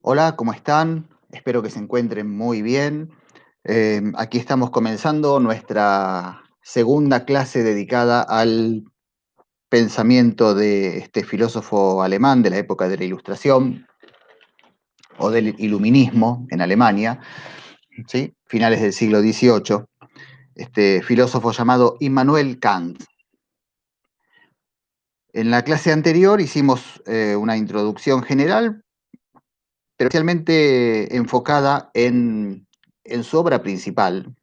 Hola, ¿cómo están? Espero que se encuentren muy bien. Aquí estamos comenzando nuestra segunda clase dedicada al pensamiento de este filósofo alemán de la época de la Ilustración o del Iluminismo en Alemania, ¿sí? Finales del siglo XVIII, este filósofo llamado Immanuel Kant. En la clase anterior hicimos una introducción general, pero especialmente enfocada en su obra principal,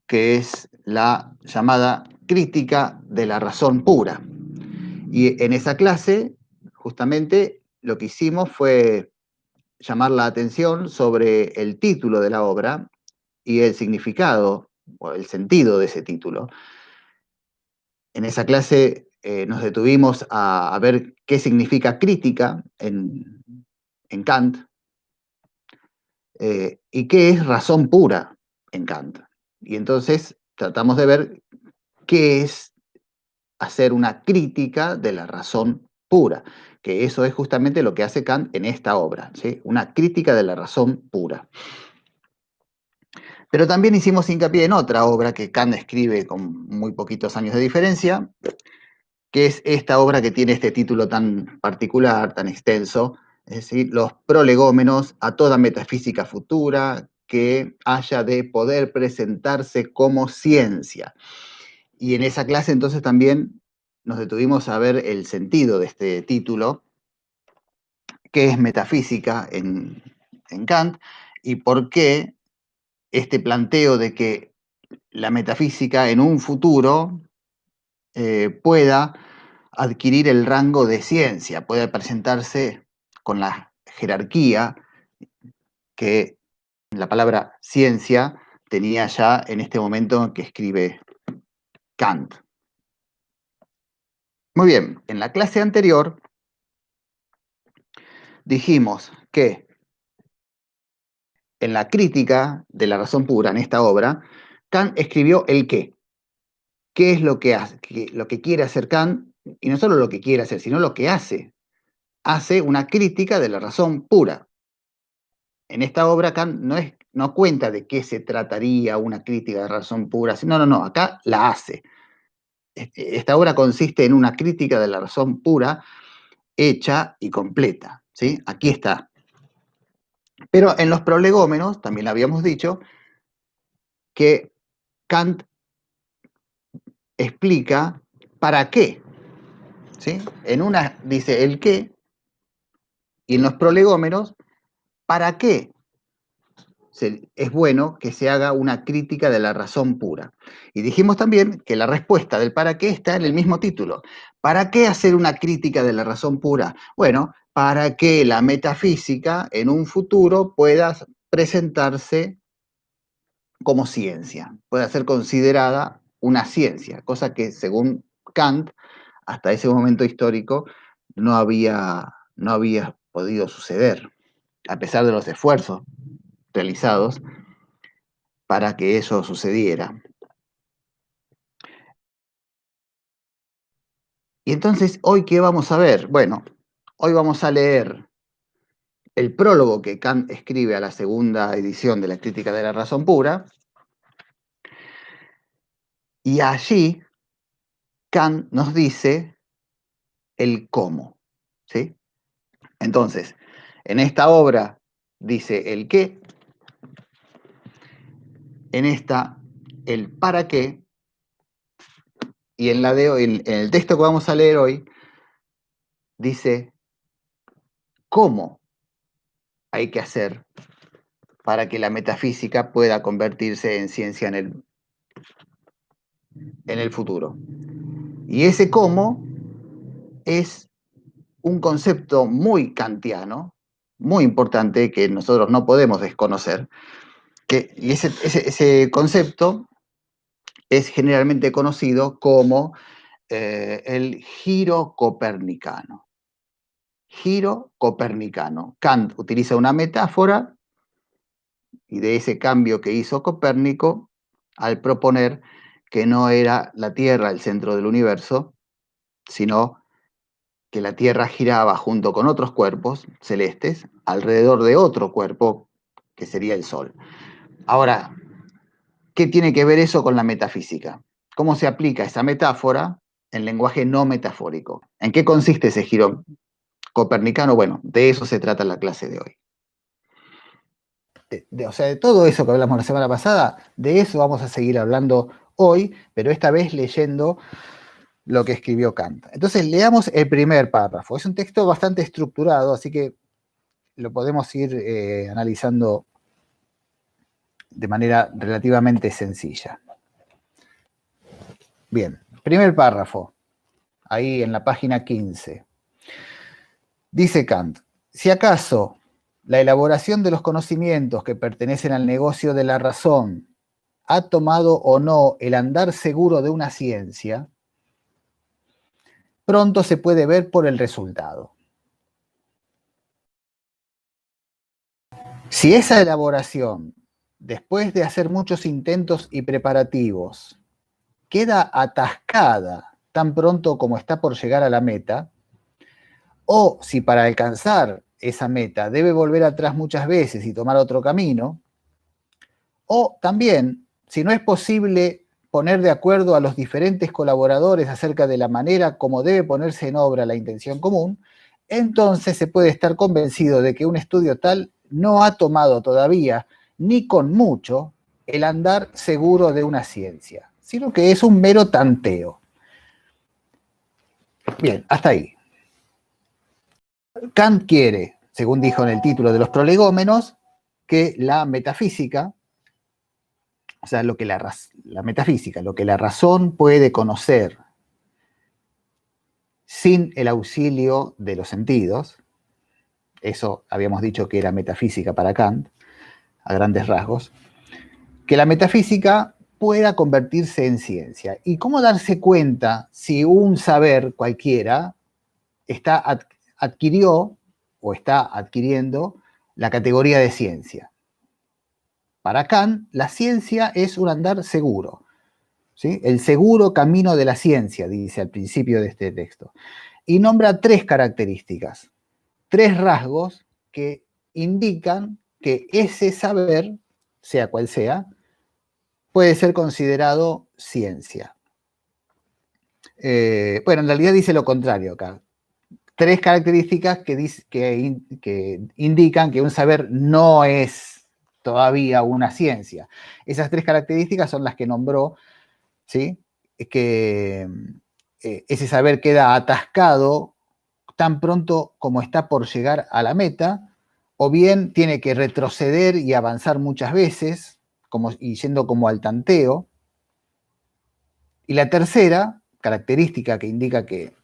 que es la llamada crítica de la razón pura. Y en esa clase, justamente, lo que hicimos fue llamar la atención sobre el título de la obra y el significado o el sentido de ese título. En esa clase nos detuvimos a ver qué significa crítica en Kant y qué es razón pura en Kant. Y entonces tratamos de ver qué es hacer una crítica de la razón pura, que eso es justamente lo que hace Kant en esta obra, ¿sí? Una crítica de la razón pura. Pero también hicimos hincapié en otra obra que Kant escribe con muy poquitos años de diferencia, que es esta obra que tiene este título tan particular, tan extenso, es decir, los prolegómenos a toda metafísica futura que haya de poder presentarse como ciencia. Y en esa clase entonces también nos detuvimos a ver el sentido de este título, qué es metafísica en Kant y por qué este planteo de que la metafísica en un futuro pueda adquirir el rango de ciencia, pueda presentarse con la jerarquía que la palabra ciencia tenía ya en este momento en que escribe Kant. Muy bien, en la clase anterior dijimos que en la crítica de la razón pura, en esta obra, Kant escribió el qué. ¿Qué es lo que hace? Lo que quiere hacer Kant, y no solo lo que quiere hacer, sino lo que hace. Hace una crítica de la razón pura. En esta obra Kant no cuenta de qué se trataría una crítica de razón pura. No, acá la hace. Esta obra consiste en una crítica de la razón pura hecha y completa. ¿Sí? Aquí está. Pero en los prolegómenos, también habíamos dicho, que Kant explica para qué. ¿Sí? En una dice el qué, y en los prolegómenos, ¿para qué es bueno que se haga una crítica de la razón pura? Y dijimos también que la respuesta del para qué está en el mismo título. ¿Para qué hacer una crítica de la razón pura? Bueno, para que la metafísica en un futuro pueda presentarse como ciencia, pueda ser considerada una ciencia, cosa que según Kant, hasta ese momento histórico, no había podido suceder, a pesar de los esfuerzos realizados para que eso sucediera. Y entonces, ¿hoy qué vamos a ver? Bueno, hoy vamos a leer el prólogo que Kant escribe a la segunda edición de la Crítica de la Razón Pura, y allí Kant nos dice el cómo, ¿sí? Entonces, en esta obra dice el qué, en esta el para qué, y en la de hoy, en el texto que vamos a leer hoy, dice cómo hay que hacer para que la metafísica pueda convertirse en ciencia en el futuro. Y ese cómo es un concepto muy kantiano, muy importante, que nosotros no podemos desconocer, y ese concepto es generalmente conocido como el giro copernicano. Giro copernicano. Kant utiliza una metáfora y de ese cambio que hizo Copérnico al proponer que no era la Tierra el centro del universo, sino que la Tierra giraba junto con otros cuerpos celestes alrededor de otro cuerpo que sería el Sol. Ahora, ¿qué tiene que ver eso con la metafísica? ¿Cómo se aplica esa metáfora en lenguaje no metafórico? ¿En qué consiste ese giro copernicano? Bueno, de eso se trata la clase de hoy. O sea, de todo eso que hablamos la semana pasada, de eso vamos a seguir hablando hoy, pero esta vez leyendo lo que escribió Kant. Entonces, leamos el primer párrafo. Es un texto bastante estructurado, así que lo podemos ir analizando de manera relativamente sencilla. Bien, primer párrafo, ahí en la página 15. Dice Kant, si acaso la elaboración de los conocimientos que pertenecen al negocio de la razón ha tomado o no el andar seguro de una ciencia, pronto se puede ver por el resultado. Si esa elaboración, después de hacer muchos intentos y preparativos, queda atascada tan pronto como está por llegar a la meta, o si para alcanzar esa meta debe volver atrás muchas veces y tomar otro camino, o también, si no es posible poner de acuerdo a los diferentes colaboradores acerca de la manera como debe ponerse en obra la intención común, entonces se puede estar convencido de que un estudio tal no ha tomado todavía, ni con mucho, el andar seguro de una ciencia, sino que es un mero tanteo. Bien, hasta ahí. Kant quiere, según dijo en el título de los prolegómenos, que la metafísica, o sea, lo que la metafísica, lo que la razón puede conocer sin el auxilio de los sentidos, eso habíamos dicho que era metafísica para Kant, a grandes rasgos, que la metafísica pueda convertirse en ciencia. ¿Y cómo darse cuenta si un saber cualquiera adquirió o está adquiriendo la categoría de ciencia? Para Kant, la ciencia es un andar seguro, ¿sí? El seguro camino de la ciencia, dice al principio de este texto. Y nombra tres características, tres rasgos que indican que ese saber, sea cual sea, puede ser considerado ciencia. Bueno, en realidad dice lo contrario acá. Tres características que indican que un saber no es todavía una ciencia. Esas tres características son las que nombró, ¿sí? Que ese saber queda atascado tan pronto como está por llegar a la meta, o bien tiene que retroceder y avanzar muchas veces, y yendo como al tanteo. Y la tercera característica que indica que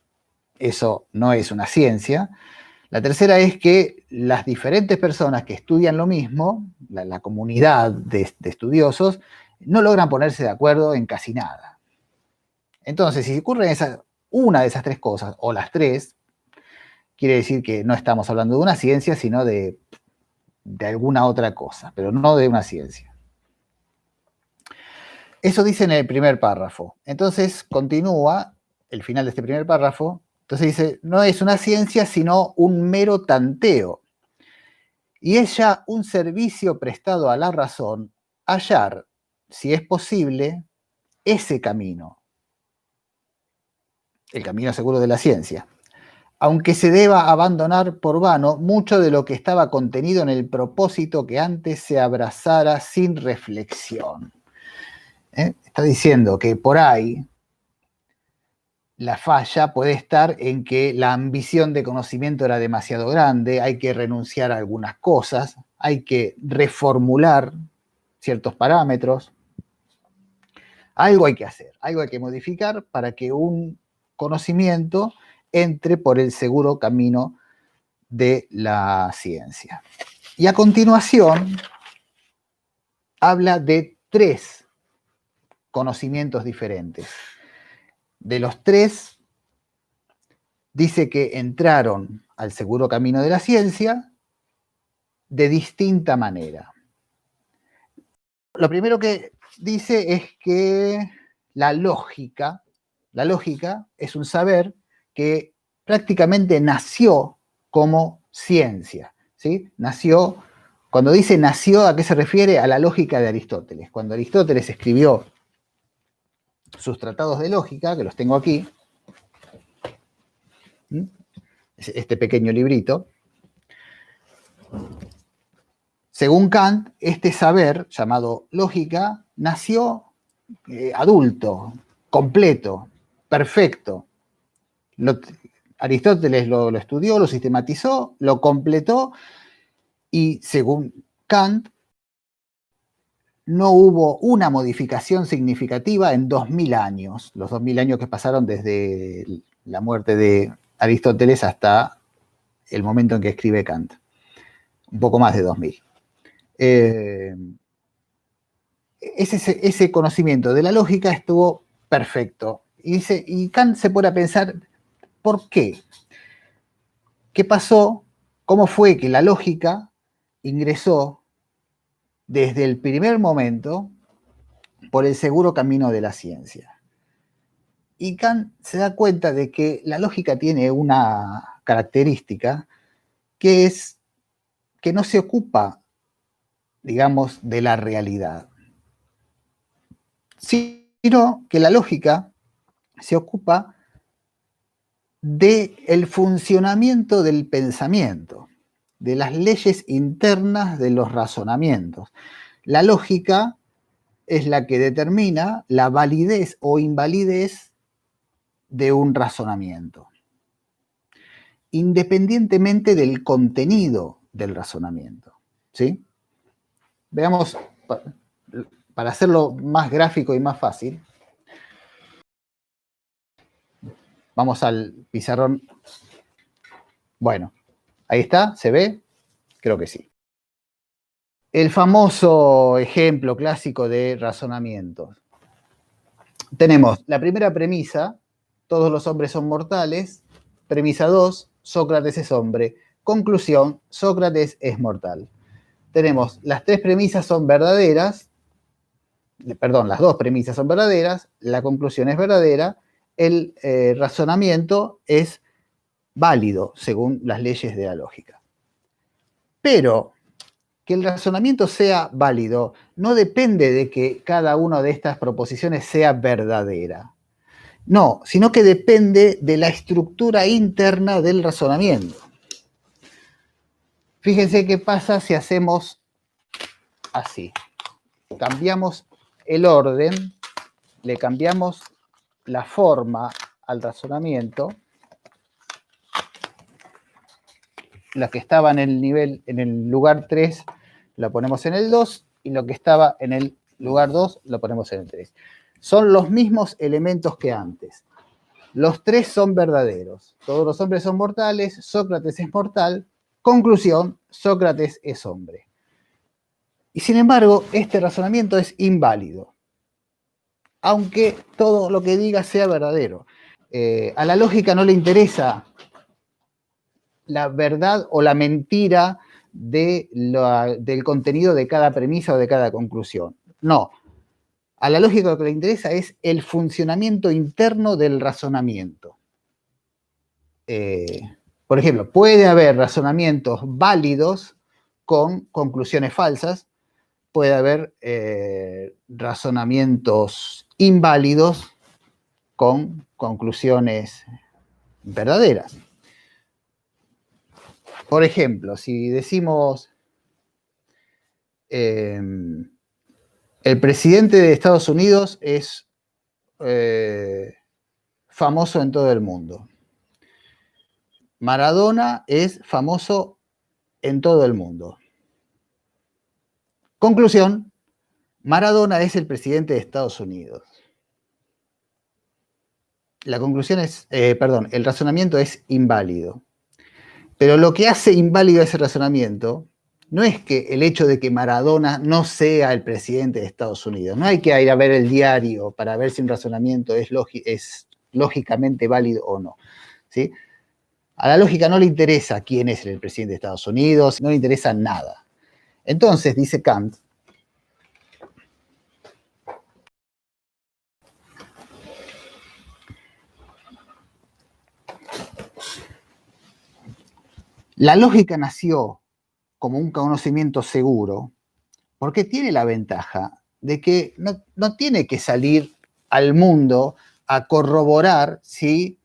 eso no es una ciencia, la tercera es que las diferentes personas que estudian lo mismo, la comunidad de estudiosos, no logran ponerse de acuerdo en casi nada. Entonces, si ocurre una de esas tres cosas, o las tres, quiere decir que no estamos hablando de una ciencia, sino de alguna otra cosa, pero no de una ciencia. Eso dice en el primer párrafo. Entonces, continúa el final de este primer párrafo. Entonces dice, no es una ciencia, sino un mero tanteo. Y es ya un servicio prestado a la razón hallar, si es posible, ese camino, el camino seguro de la ciencia, aunque se deba abandonar por vano mucho de lo que estaba contenido en el propósito que antes se abrazara sin reflexión. Está diciendo que por ahí la falla puede estar en que la ambición de conocimiento era demasiado grande, hay que renunciar a algunas cosas, hay que reformular ciertos parámetros, algo hay que hacer, algo hay que modificar para que un conocimiento entre por el seguro camino de la ciencia. Y a continuación habla de tres conocimientos diferentes. De los tres, dice que entraron al seguro camino de la ciencia de distinta manera. Lo primero que dice es que la lógica es un saber que prácticamente nació como ciencia, ¿sí? Nació, cuando dice nació, ¿a qué se refiere? A la lógica de Aristóteles. Cuando Aristóteles escribió sus tratados de lógica, que los tengo aquí, este pequeño librito, según Kant, este saber llamado lógica nació adulto, completo, perfecto. Aristóteles lo estudió, lo sistematizó, lo completó y según Kant no hubo una modificación significativa en 2000 años, los 2000 años que pasaron desde la muerte de Aristóteles hasta el momento en que escribe Kant, un poco más de 2000. Ese conocimiento de la lógica estuvo perfecto. Y Kant se pone a pensar, ¿por qué? ¿Qué pasó? ¿Cómo fue que la lógica ingresó desde el primer momento por el seguro camino de la ciencia? Y Kant se da cuenta de que la lógica tiene una característica que es que no se ocupa, digamos, de la realidad, sino que la lógica se ocupa del funcionamiento del pensamiento, de las leyes internas de los razonamientos. La lógica es la que determina la validez o invalidez de un razonamiento, independientemente del contenido del razonamiento. ¿Sí? Veamos, para hacerlo más gráfico y más fácil, vamos al pizarrón. Bueno, ahí está, ¿se ve? Creo que sí. El famoso ejemplo clásico de razonamiento. Tenemos la primera premisa, todos los hombres son mortales. Premisa 2, Sócrates es hombre. Conclusión, Sócrates es mortal. Tenemos, las tres premisas son verdaderas, perdón, las dos premisas son verdaderas, la conclusión es verdadera, el razonamiento es válido según las leyes de la lógica. Pero que el razonamiento sea válido no depende de que cada una de estas proposiciones sea verdadera. No, sino que depende de la estructura interna del razonamiento. Fíjense qué pasa si hacemos así. Cambiamos el orden, le cambiamos la forma al razonamiento. La que estaba en el nivel, en el lugar 3, la ponemos en el 2, y lo que estaba en el lugar 2 lo ponemos en el 3. Son los mismos elementos que antes. Los tres son verdaderos. Todos los hombres son mortales, Sócrates es mortal. Conclusión, Sócrates es hombre. Y sin embargo, este razonamiento es inválido, aunque todo lo que diga sea verdadero. A la lógica no le interesa la verdad o la mentira del contenido de cada premisa o de cada conclusión. No. A la lógica lo que le interesa es el funcionamiento interno del razonamiento. Por ejemplo, puede haber razonamientos válidos con conclusiones falsas, puede haber razonamientos inválidos con conclusiones verdaderas. Por ejemplo, si decimos el presidente de Estados Unidos es famoso en todo el mundo. Maradona es famoso en todo el mundo. Conclusión, Maradona es el presidente de Estados Unidos. La conclusión es, el razonamiento es inválido. Pero lo que hace inválido ese razonamiento no es que el hecho de que Maradona no sea el presidente de Estados Unidos. No hay que ir a ver el diario para ver si un razonamiento es lógicamente válido o no. ¿Sí? A la lógica no le interesa quién es el presidente de Estados Unidos, no le interesa nada. Entonces, dice Kant, La lógica nació como un conocimiento seguro porque tiene la ventaja de que no tiene que salir al mundo a corroborar si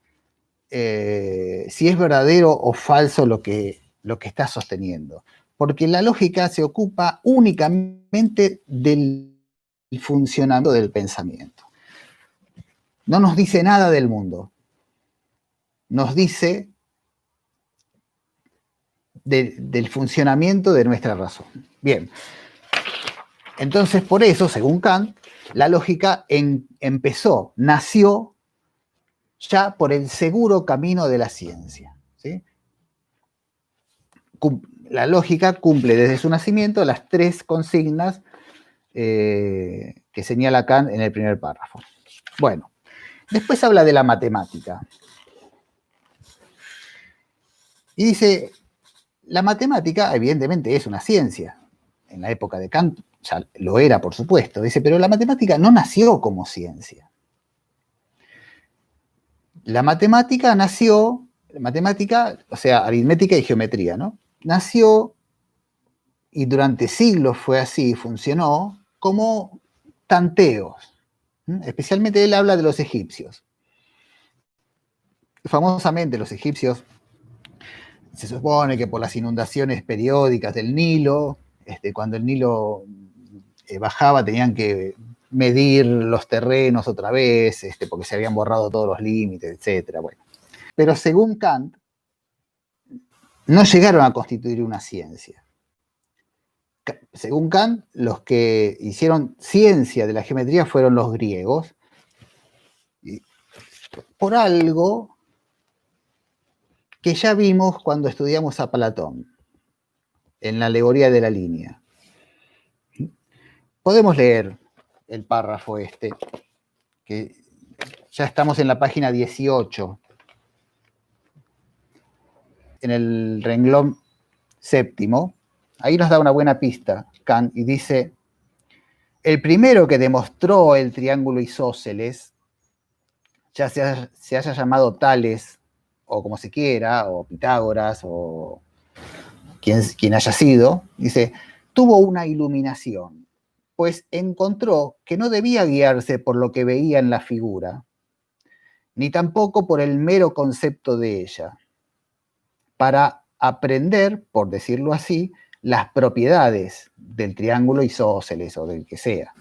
es verdadero o falso lo que está sosteniendo. Porque la lógica se ocupa únicamente del funcionamiento del pensamiento. No nos dice nada del mundo. Nos dice del funcionamiento de nuestra razón. Bien. Entonces, por eso, según Kant, la lógica nació ya por el seguro camino de la ciencia. ¿Sí? La lógica cumple desde su nacimiento las tres consignas que señala Kant en el primer párrafo. Bueno, después habla de la matemática. Y dice, la matemática evidentemente es una ciencia. En la época de Kant ya lo era, por supuesto. Dice, pero la matemática no nació como ciencia. La matemática nació, o sea, aritmética y geometría, ¿no? Nació, y durante siglos fue así, funcionó, como tanteos. Especialmente él habla de los egipcios. Famosamente los egipcios, se supone que por las inundaciones periódicas del Nilo, cuando el Nilo bajaba tenían que medir los terrenos otra vez, porque se habían borrado todos los límites, etc. Bueno. Pero según Kant, no llegaron a constituir una ciencia. Según Kant, los que hicieron ciencia de la geometría fueron los griegos, por algo que ya vimos cuando estudiamos a Platón, en la alegoría de la línea. Podemos leer el párrafo que ya estamos en la página 18, en el renglón séptimo. Ahí nos da una buena pista, Kant, y dice, el primero que demostró el triángulo isósceles, ya se haya llamado Tales, o como se quiera, o Pitágoras, o quien haya sido, dice, tuvo una iluminación, pues encontró que no debía guiarse por lo que veía en la figura, ni tampoco por el mero concepto de ella, para aprender, por decirlo así, las propiedades del triángulo isósceles o del que sea.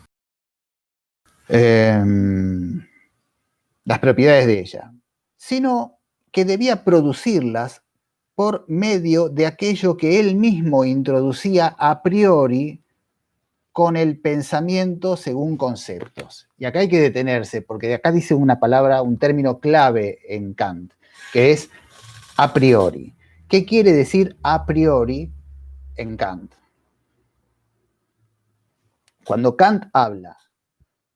Las propiedades de ella, sino que debía producirlas por medio de aquello que él mismo introducía a priori con el pensamiento según conceptos. Y acá hay que detenerse, porque acá dice una palabra, un término clave en Kant, que es a priori. ¿Qué quiere decir a priori en Kant? Cuando Kant habla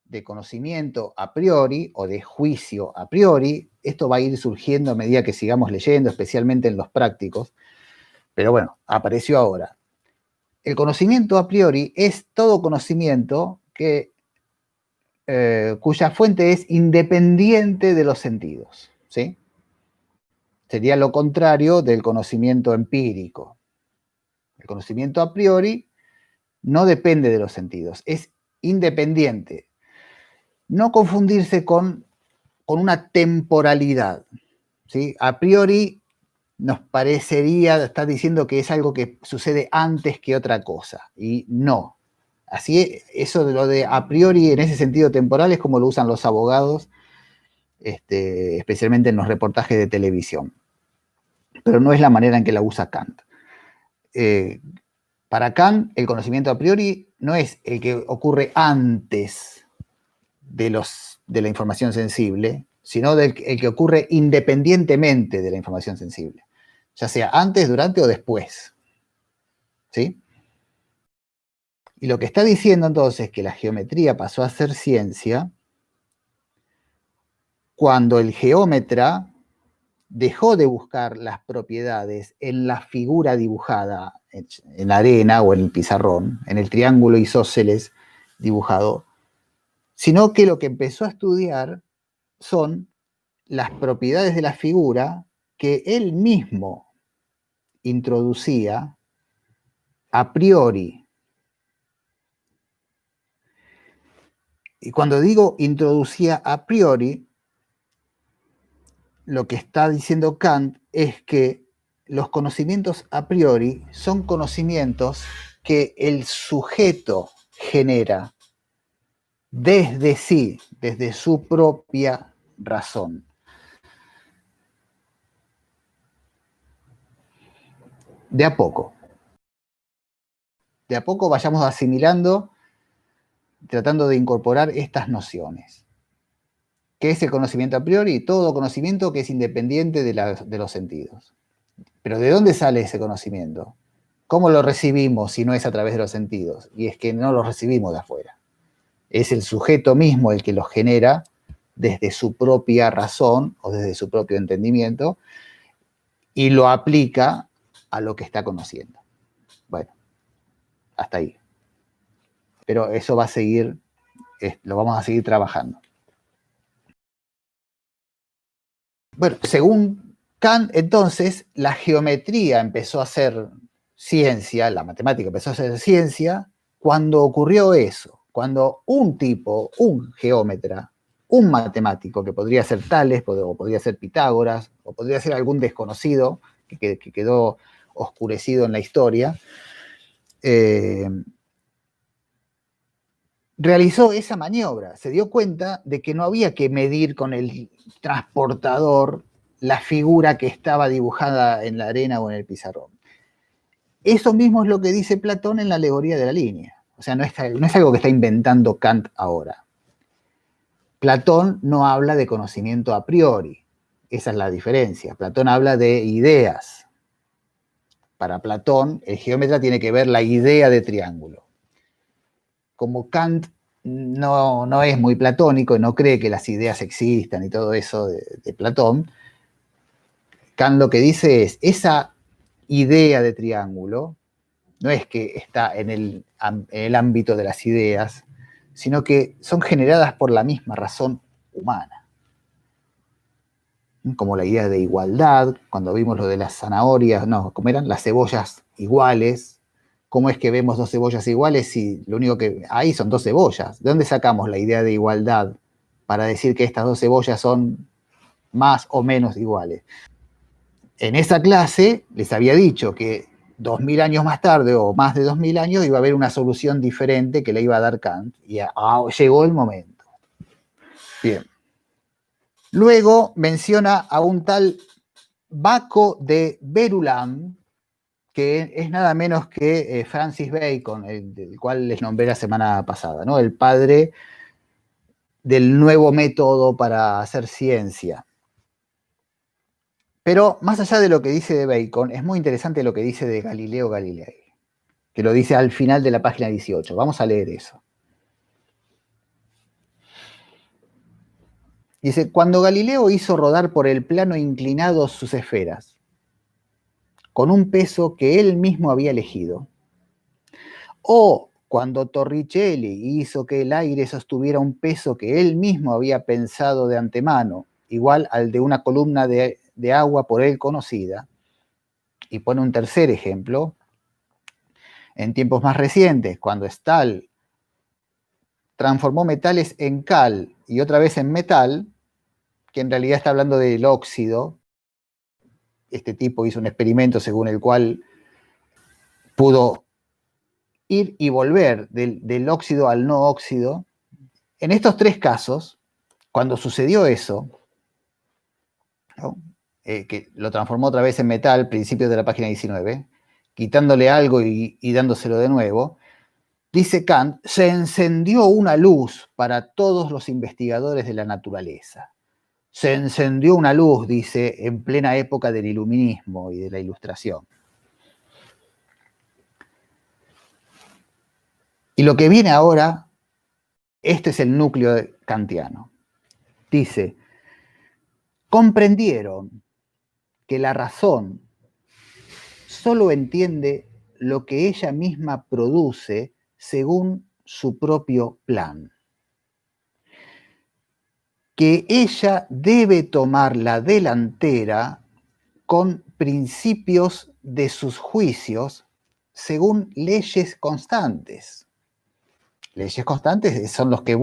de conocimiento a priori o de juicio a priori, esto va a ir surgiendo a medida que sigamos leyendo, especialmente en los prácticos, pero bueno, apareció ahora. El conocimiento a priori es todo conocimiento cuya fuente es independiente de los sentidos, ¿sí? Sería lo contrario del conocimiento empírico. El conocimiento a priori no depende de los sentidos, es independiente. No confundirse con una temporalidad, ¿sí? A priori nos parecería estar diciendo que es algo que sucede antes que otra cosa, y no. Así, eso de lo de a priori en ese sentido temporal es como lo usan los abogados, especialmente en los reportajes de televisión. Pero no es la manera en que la usa Kant. Para Kant, el conocimiento a priori no es el que ocurre antes de la información sensible, sino el que ocurre independientemente de la información sensible, ya sea antes, durante o después. ¿Sí? Y lo que está diciendo entonces es que la geometría pasó a ser ciencia cuando el geómetra dejó de buscar las propiedades en la figura dibujada en la arena o en el pizarrón, en el triángulo isósceles dibujado, sino que lo que empezó a estudiar son las propiedades de la figura que él mismo introducía a priori. Y cuando digo introducía a priori, lo que está diciendo Kant es que los conocimientos a priori son conocimientos que el sujeto genera desde sí, desde su propia razón. De a poco vayamos asimilando, tratando de incorporar estas nociones. ¿Qué es el conocimiento a priori? Todo conocimiento que es independiente de los sentidos. Pero ¿de dónde sale ese conocimiento? ¿Cómo lo recibimos si no es a través de los sentidos? Y es que no lo recibimos de afuera. Es el sujeto mismo el que lo genera desde su propia razón o desde su propio entendimiento y lo aplica a lo que está conociendo. Bueno, hasta ahí. Pero eso va a seguir, lo vamos a seguir trabajando. Bueno, según Kant, entonces, la geometría empezó a ser ciencia, la matemática empezó a ser ciencia, cuando ocurrió eso, cuando un tipo, un geómetra, un matemático, que podría ser Tales, o podría ser Pitágoras, o podría ser algún desconocido que quedó oscurecido en la historia, realizó esa maniobra, se dio cuenta de que no había que medir con el transportador la figura que estaba dibujada en la arena o en el pizarrón. Eso mismo es lo que dice Platón en la alegoría de la línea. O sea, no es algo que está inventando Kant ahora. Platón no habla de conocimiento a priori. Esa es la diferencia. Platón habla de ideas. Para Platón, el geómetra tiene que ver la idea de triángulo. Como Kant no es muy platónico, no cree que las ideas existan y todo eso de Platón, Kant lo que dice es, esa idea de triángulo no es que está en el ámbito de las ideas, sino que son generadas por la misma razón humana. Como la idea de igualdad, cuando vimos lo de las zanahorias, no, ¿cómo eran? Las cebollas iguales. ¿Cómo es que vemos dos cebollas iguales si lo único que hay son dos cebollas? ¿De dónde sacamos la idea de igualdad para decir que estas dos cebollas son más o menos iguales? En esa clase les había dicho que 2000 años más tarde o más de 2000 años iba a haber una solución diferente que le iba a dar Kant y llegó el momento. Bien. Luego menciona a un tal Baco de Verulam, que es nada menos que Francis Bacon, del cual les nombré la semana pasada, ¿no? El padre del nuevo método para hacer ciencia. Pero más allá de lo que dice de Bacon, es muy interesante lo que dice de Galileo Galilei, que lo dice al final de la página 18. Vamos a leer eso. Dice, cuando Galileo hizo rodar por el plano inclinado sus esferas, con un peso que él mismo había elegido, o cuando Torricelli hizo que el aire sostuviera un peso que él mismo había pensado de antemano, igual al de una columna de agua por él conocida, y pone un tercer ejemplo, en tiempos más recientes, cuando Stahl transformó metales en cal y otra vez en metal, que en realidad está hablando del óxido. Este tipo hizo un experimento según el cual pudo ir y volver del óxido al no óxido. En estos tres casos, cuando sucedió eso, ¿no? Que lo transformó otra vez en metal, principios de la página 19, quitándole algo y dándoselo de nuevo, dice Kant, se encendió una luz para todos los investigadores de la naturaleza. Se encendió una luz, dice, en plena época del iluminismo y de la ilustración. Y lo que viene ahora, este es el núcleo kantiano. Dice, comprendieron que la razón solo entiende lo que ella misma produce según su propio plan. Que ella debe tomar la delantera con principios de sus juicios según leyes constantes. Leyes constantes son los que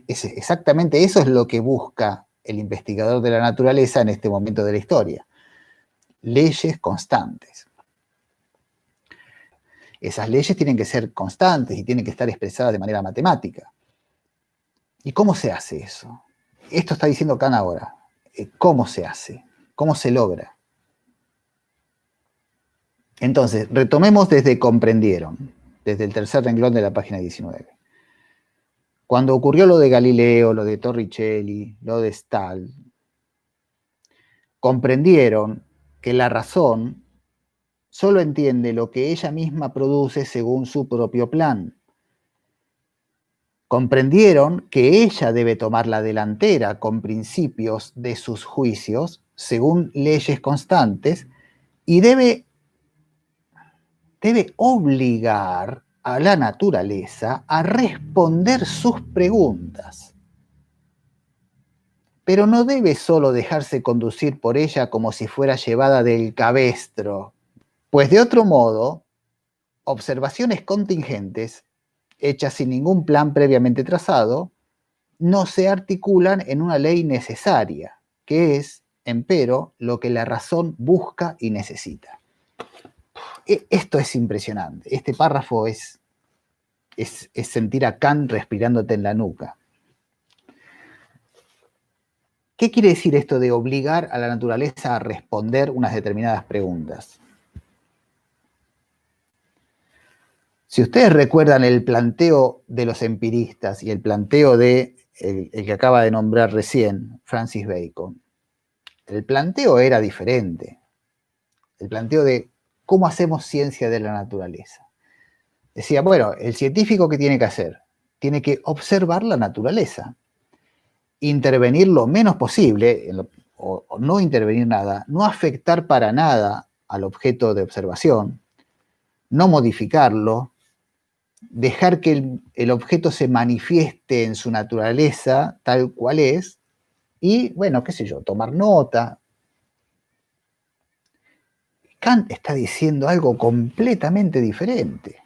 exactamente eso es lo que busca el investigador de la naturaleza en este momento de la historia. Leyes constantes. Esas leyes tienen que ser constantes y tienen que estar expresadas de manera matemática. ¿Y cómo se hace eso? Esto está diciendo Kant ahora. ¿Cómo se hace? ¿Cómo se logra? Entonces, retomemos desde comprendieron, desde el tercer renglón de la página 19. Cuando ocurrió lo de Galileo, lo de Torricelli, lo de Stahl, comprendieron que la razón solo entiende lo que ella misma produce según su propio plan. Comprendieron que ella debe tomar la delantera con principios de sus juicios según leyes constantes y debe obligar a la naturaleza a responder sus preguntas. Pero no debe solo dejarse conducir por ella como si fuera llevada del cabestro, pues de otro modo, observaciones contingentes, hechas sin ningún plan previamente trazado, no se articulan en una ley necesaria, que es, empero, lo que la razón busca y necesita. Esto es impresionante. Este párrafo es sentir a Kant respirándote en la nuca. ¿Qué quiere decir esto de obligar a la naturaleza a responder unas determinadas preguntas? Si ustedes recuerdan el planteo de los empiristas y el planteo de el que acaba de nombrar recién, Francis Bacon, el planteo era diferente. El planteo de cómo hacemos ciencia de la naturaleza. Decía, bueno, el científico, ¿qué tiene que hacer? Tiene que observar la naturaleza, intervenir lo menos posible, o no intervenir nada, no afectar para nada al objeto de observación, no modificarlo, dejar que el objeto se manifieste en su naturaleza tal cual es, y, bueno, qué sé yo, tomar nota. Kant está diciendo algo completamente diferente.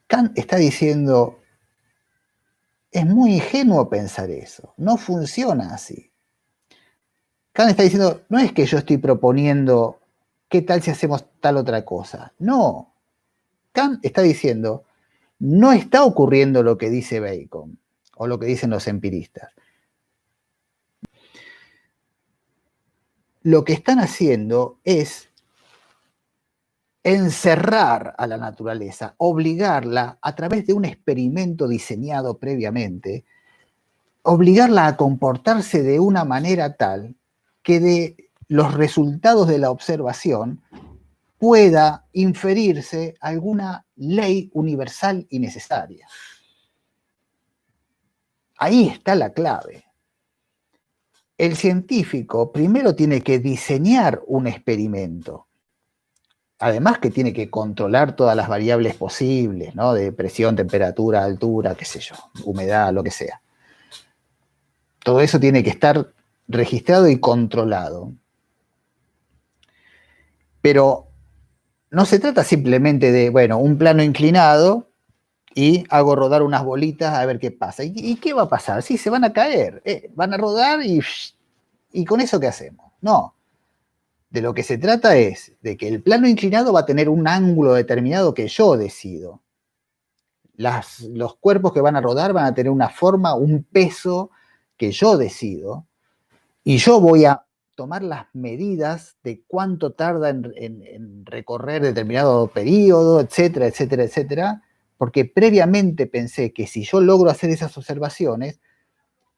Kant está diciendo, es muy ingenuo pensar eso, no funciona así. Kant está diciendo, no es que yo estoy proponiendo qué tal si hacemos tal otra cosa, no. Kant está diciendo, no está ocurriendo lo que dice Bacon o lo que dicen los empiristas. Lo que están haciendo es encerrar a la naturaleza, obligarla a través de un experimento diseñado previamente, obligarla a comportarse de una manera tal que de los resultados de la observación pueda inferirse alguna ley universal y necesaria. Ahí está la clave. El científico primero tiene que diseñar un experimento. Además que tiene que controlar todas las variables posibles, ¿no? De presión, temperatura, altura, qué sé yo, humedad, lo que sea. Todo eso tiene que estar registrado y controlado. Pero no se trata simplemente de, bueno, un plano inclinado y hago rodar unas bolitas a ver qué pasa. ¿Y qué va a pasar? Sí, se van a caer, van a rodar y ¿con eso qué hacemos? No. De lo que se trata es de que el plano inclinado va a tener un ángulo determinado que yo decido. Los cuerpos que van a rodar van a tener una forma, un peso que yo decido, y yo voy a tomar las medidas de cuánto tarda en recorrer determinado periodo, etcétera, etcétera, etcétera, porque previamente pensé que si yo logro hacer esas observaciones,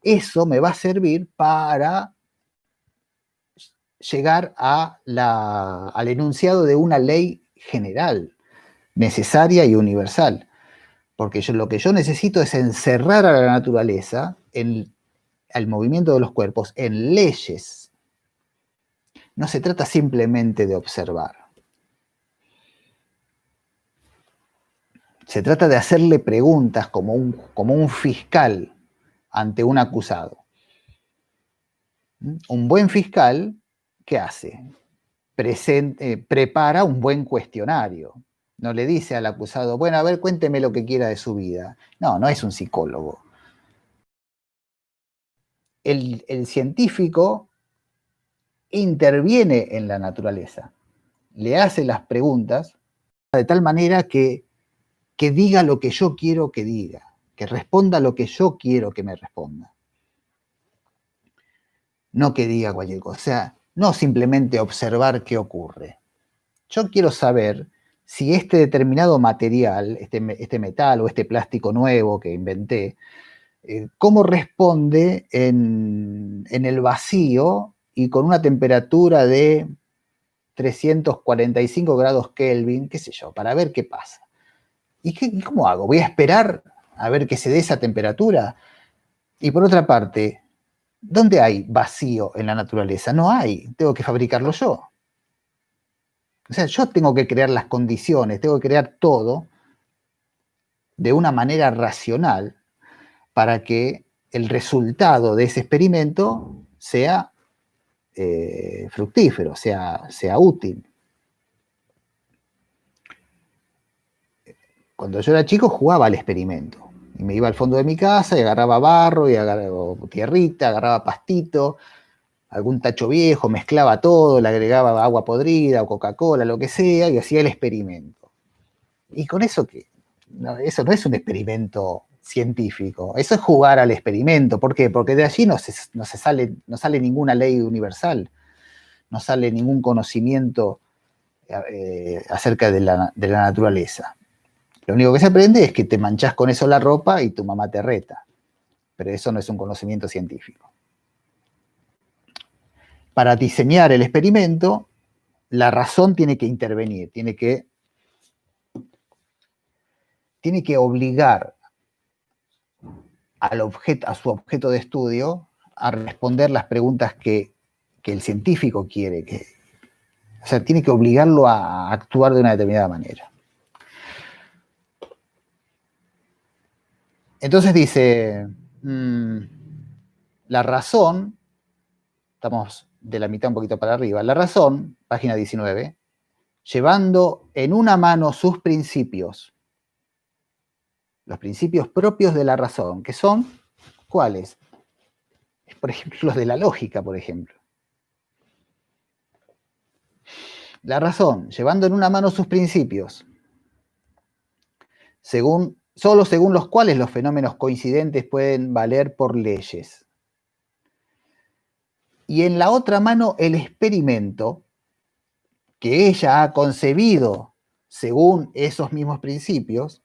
eso me va a servir para llegar al enunciado de una ley general, necesaria y universal. Porque lo que yo necesito es encerrar a la naturaleza, al movimiento de los cuerpos, en leyes. No se trata simplemente de observar. Se trata de hacerle preguntas como un fiscal ante un acusado. Un buen fiscal ¿qué hace? Prepara un buen cuestionario. No le dice al acusado, bueno, a ver, cuénteme lo que quiera de su vida. No, no es un psicólogo. El científico interviene en la naturaleza, le hace las preguntas de tal manera que diga lo que yo quiero que diga, que responda lo que yo quiero que me responda. No que diga cualquier cosa, o sea, no simplemente observar qué ocurre. Yo quiero saber si este determinado material, este metal o este plástico nuevo que inventé, cómo responde en el vacío y con una temperatura de 345 grados Kelvin, qué sé yo, para ver qué pasa. ¿Y cómo hago? ¿Voy a esperar a ver que se dé esa temperatura? Y por otra parte, ¿dónde hay vacío en la naturaleza? No hay, tengo que fabricarlo yo. O sea, yo tengo que crear las condiciones, tengo que crear todo de una manera racional para que el resultado de ese experimento sea fructífero, sea útil. Cuando yo era chico jugaba al experimento. Y me iba al fondo de mi casa y agarraba barro, y agarraba tierrita, agarraba pastito, algún tacho viejo, mezclaba todo, le agregaba agua podrida o Coca-Cola, lo que sea, y hacía el experimento. ¿Y con eso qué? No, eso no es un experimento científico, eso es jugar al experimento. ¿Por qué? Porque de allí no sale ninguna ley universal, no sale ningún conocimiento acerca de la naturaleza. Lo único que se aprende es que te manchás con eso la ropa y tu mamá te reta, pero eso no es un conocimiento científico. Para diseñar el experimento, la razón tiene que intervenir, tiene que obligar a su objeto de estudio a responder las preguntas que el científico quiere. O sea, tiene que obligarlo a actuar de una determinada manera. Entonces dice, la razón, estamos de la mitad un poquito para arriba, la razón, página 19, llevando en una mano sus principios, los principios propios de la razón, que son, ¿cuáles? Por ejemplo, los de la lógica, por ejemplo. La razón, llevando en una mano sus principios, solo según los cuales los fenómenos coincidentes pueden valer por leyes. Y en la otra mano el experimento que ella ha concebido según esos mismos principios.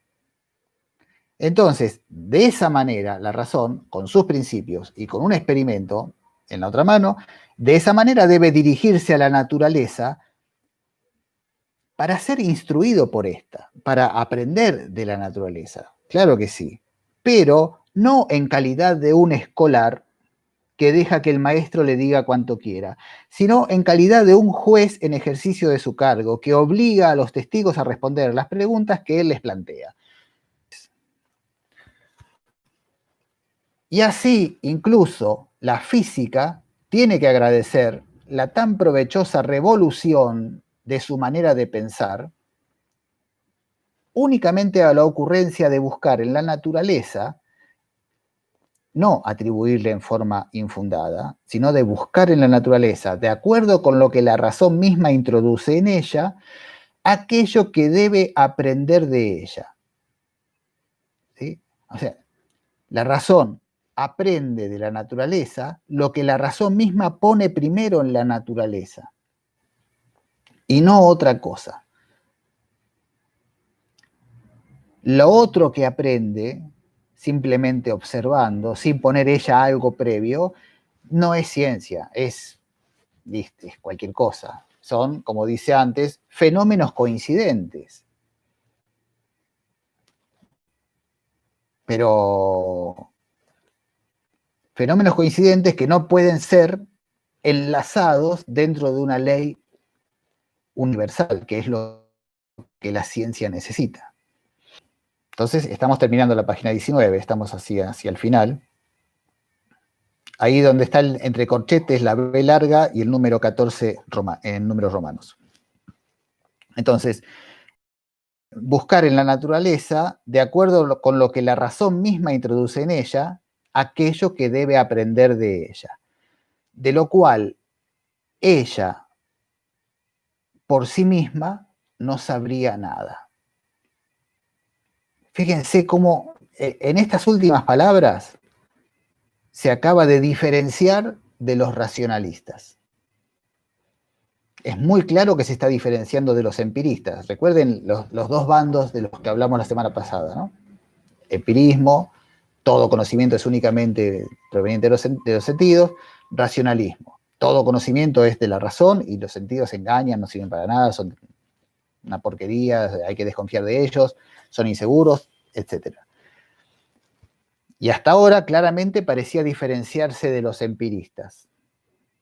Entonces, de esa manera, la razón, con sus principios y con un experimento en la otra mano, de esa manera debe dirigirse a la naturaleza para ser instruido por esta, para aprender de la naturaleza. Claro que sí, pero no en calidad de un escolar que deja que el maestro le diga cuanto quiera, sino en calidad de un juez en ejercicio de su cargo, que obliga a los testigos a responder las preguntas que él les plantea. Y así, incluso, la física tiene que agradecer la tan provechosa revolución de su manera de pensar únicamente a la ocurrencia de buscar en la naturaleza, no atribuirle en forma infundada, sino de buscar en la naturaleza, de acuerdo con lo que la razón misma introduce en ella, aquello que debe aprender de ella. ¿Sí? O sea, la razón aprende de la naturaleza lo que la razón misma pone primero en la naturaleza, y no otra cosa. Lo otro que aprende, simplemente observando, sin poner ella algo previo, no es ciencia, es cualquier cosa. Son, como dice antes, fenómenos coincidentes. Pero fenómenos coincidentes que no pueden ser enlazados dentro de una ley universal, que es lo que la ciencia necesita. Entonces, estamos terminando la página 19, estamos hacia el final. Ahí donde está entre corchetes, la B larga y el número 14 en números romanos. Entonces, buscar en la naturaleza, de acuerdo con lo que la razón misma introduce en ella, aquello que debe aprender de ella. De lo cual ella, por sí misma, no sabría nada. Fíjense cómo en estas últimas palabras se acaba de diferenciar de los racionalistas. Es muy claro que se está diferenciando de los empiristas. Recuerden los dos bandos de los que hablamos la semana pasada, ¿no? Empirismo, todo conocimiento es únicamente proveniente de los sentidos. Racionalismo, todo conocimiento es de la razón y los sentidos engañan, no sirven para nada, son una porquería, hay que desconfiar de ellos, son inseguros, etc. Y hasta ahora claramente parecía diferenciarse de los empiristas,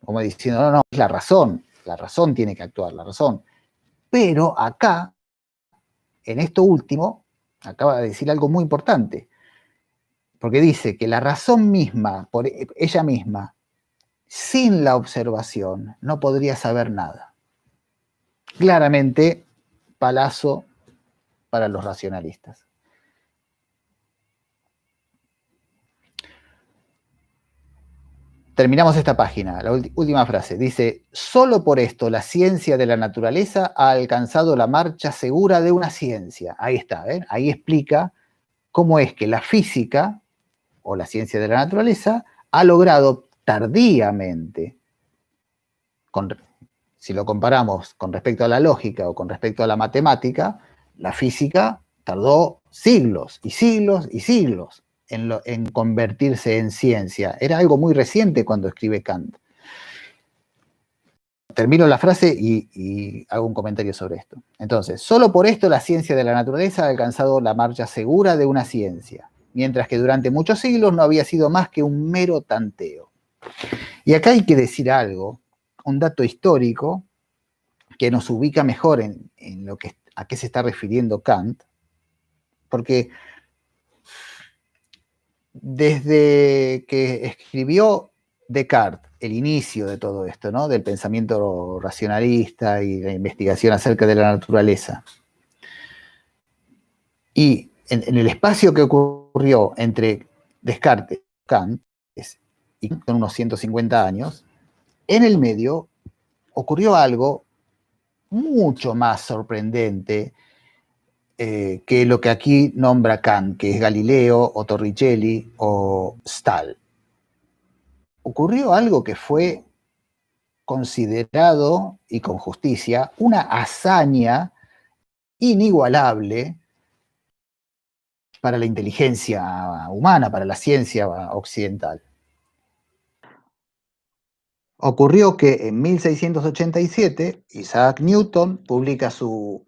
como diciendo, no, es la razón tiene que actuar, la razón. Pero acá, en esto último, acaba de decir algo muy importante, porque dice que la razón misma, por ella misma, sin la observación, no podría saber nada. Claramente, palazo para los racionalistas. Terminamos esta página, la última frase. Dice, solo por esto la ciencia de la naturaleza ha alcanzado la marcha segura de una ciencia. Ahí está, ¿ven? Ahí explica cómo es que la física, o la ciencia de la naturaleza, ha logrado tardíamente, si lo comparamos con respecto a la lógica o con respecto a la matemática, la física tardó siglos y siglos y siglos en convertirse en ciencia. Era algo muy reciente cuando escribe Kant. Termino la frase y hago un comentario sobre esto. Entonces, solo por esto la ciencia de la naturaleza ha alcanzado la marcha segura de una ciencia, mientras que durante muchos siglos no había sido más que un mero tanteo. Y acá hay que decir algo, un dato histórico que nos ubica mejor en lo que, a qué se está refiriendo Kant, porque desde que escribió Descartes, el inicio de todo esto, ¿no? Del pensamiento racionalista y la investigación acerca de la naturaleza, y en el espacio que ocurrió entre Descartes y Kant, y con unos 150 años, en el medio ocurrió algo mucho más sorprendente que lo que aquí nombra Kant, que es Galileo o Torricelli o Stahl. Ocurrió algo que fue considerado, y con justicia, una hazaña inigualable para la inteligencia humana, para la ciencia occidental. Ocurrió que en 1687 Isaac Newton publica su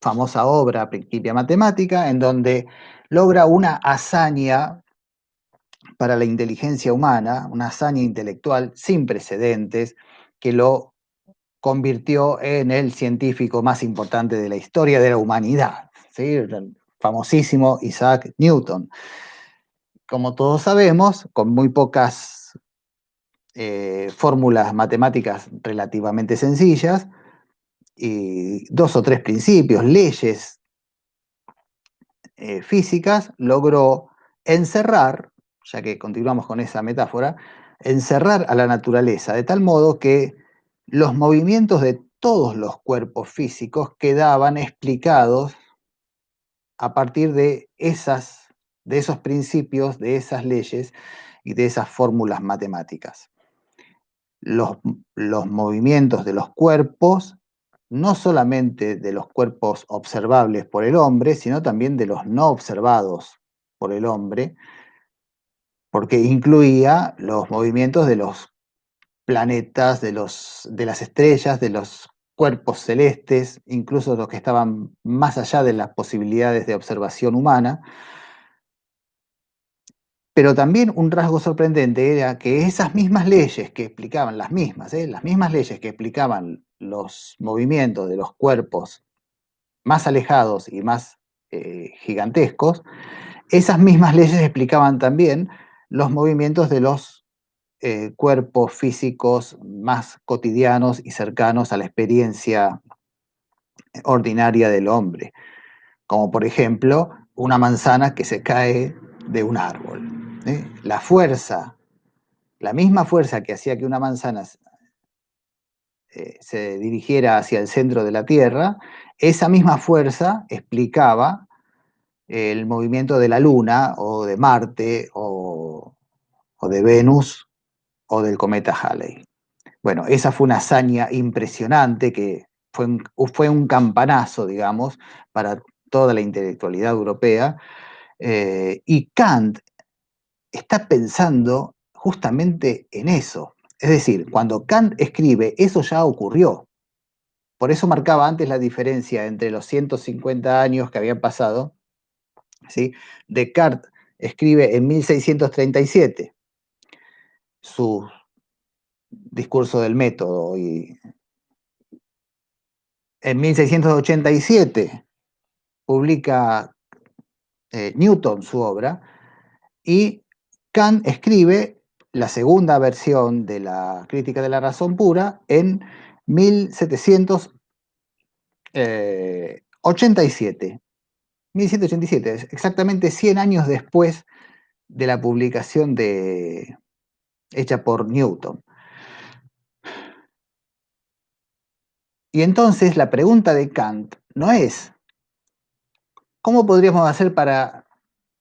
famosa obra Principia Mathematica, en donde logra una hazaña para la inteligencia humana, una hazaña intelectual sin precedentes, que lo convirtió en el científico más importante de la historia de la humanidad, ¿sí? El famosísimo Isaac Newton. Como todos sabemos, con muy pocas fórmulas matemáticas relativamente sencillas, y dos o tres principios, leyes físicas, logró encerrar, ya que continuamos con esa metáfora, encerrar a la naturaleza de tal modo que los movimientos de todos los cuerpos físicos quedaban explicados a partir de esos principios, de esas leyes y de esas fórmulas matemáticas. Los movimientos de los cuerpos, no solamente de los cuerpos observables por el hombre, sino también de los no observados por el hombre, porque incluía los movimientos de los planetas, de las estrellas, de los cuerpos celestes, incluso los que estaban más allá de las posibilidades de observación humana. Pero también un rasgo sorprendente era que esas mismas leyes que explicaban, las mismas leyes que explicaban los movimientos de los cuerpos más alejados y más gigantescos, esas mismas leyes explicaban también los movimientos de los cuerpos físicos más cotidianos y cercanos a la experiencia ordinaria del hombre, como por ejemplo una manzana que se cae de un árbol. La fuerza, la misma fuerza que hacía que una manzana se dirigiera hacia el centro de la Tierra, esa misma fuerza explicaba el movimiento de la Luna o de Marte o de Venus o del cometa Halley. Bueno, esa fue una hazaña impresionante que fue un campanazo, digamos, para toda la intelectualidad europea. Y Kant está pensando justamente en eso. Es decir, cuando Kant escribe, eso ya ocurrió. Por eso marcaba antes la diferencia entre los 150 años que habían pasado. ¿Sí? Descartes escribe en 1637 su discurso del método y en 1687 publica Newton su obra y Kant escribe la segunda versión de la Crítica de la Razón Pura en 1787. 1787, exactamente 100 años después de la publicación hecha por Newton. Y entonces la pregunta de Kant no es, ¿cómo podríamos hacer para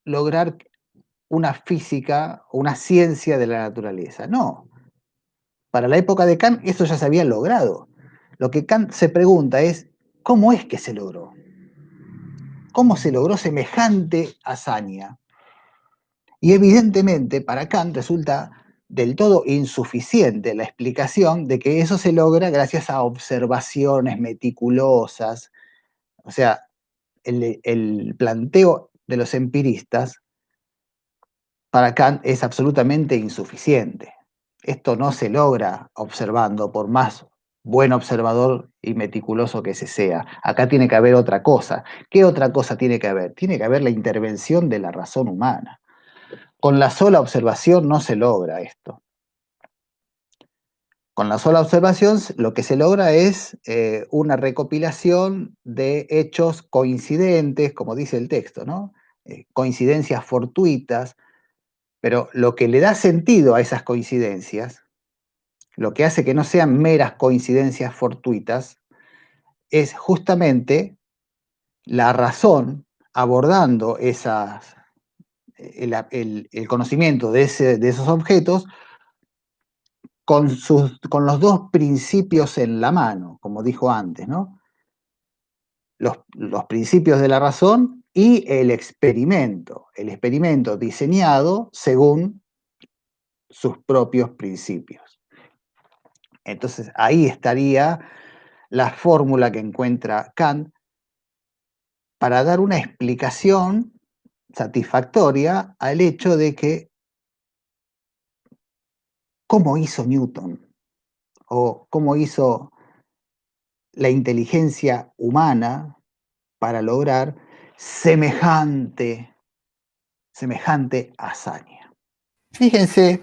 lograr una física, una ciencia de la naturaleza? No. Para la época de Kant eso ya se había logrado. Lo que Kant se pregunta es, ¿cómo es que se logró? ¿Cómo se logró semejante hazaña? Y evidentemente para Kant resulta del todo insuficiente la explicación de que eso se logra gracias a observaciones meticulosas. O sea, el planteo de los empiristas para Kant es absolutamente insuficiente. Esto no se logra observando, por más buen observador y meticuloso que se sea. Acá tiene que haber otra cosa. ¿Qué otra cosa tiene que haber? Tiene que haber la intervención de la razón humana. Con la sola observación no se logra esto. Con la sola observación lo que se logra es una recopilación de hechos coincidentes, como dice el texto, ¿no? Coincidencias fortuitas, pero lo que le da sentido a esas coincidencias, lo que hace que no sean meras coincidencias fortuitas, es justamente la razón abordando el conocimiento de esos objetos con los dos principios en la mano, como dijo antes, ¿no? Los principios de la razón y el experimento diseñado según sus propios principios. Entonces ahí estaría la fórmula que encuentra Kant para dar una explicación satisfactoria al hecho de que cómo hizo Newton o cómo hizo la inteligencia humana para lograr semejante hazaña. Fíjense,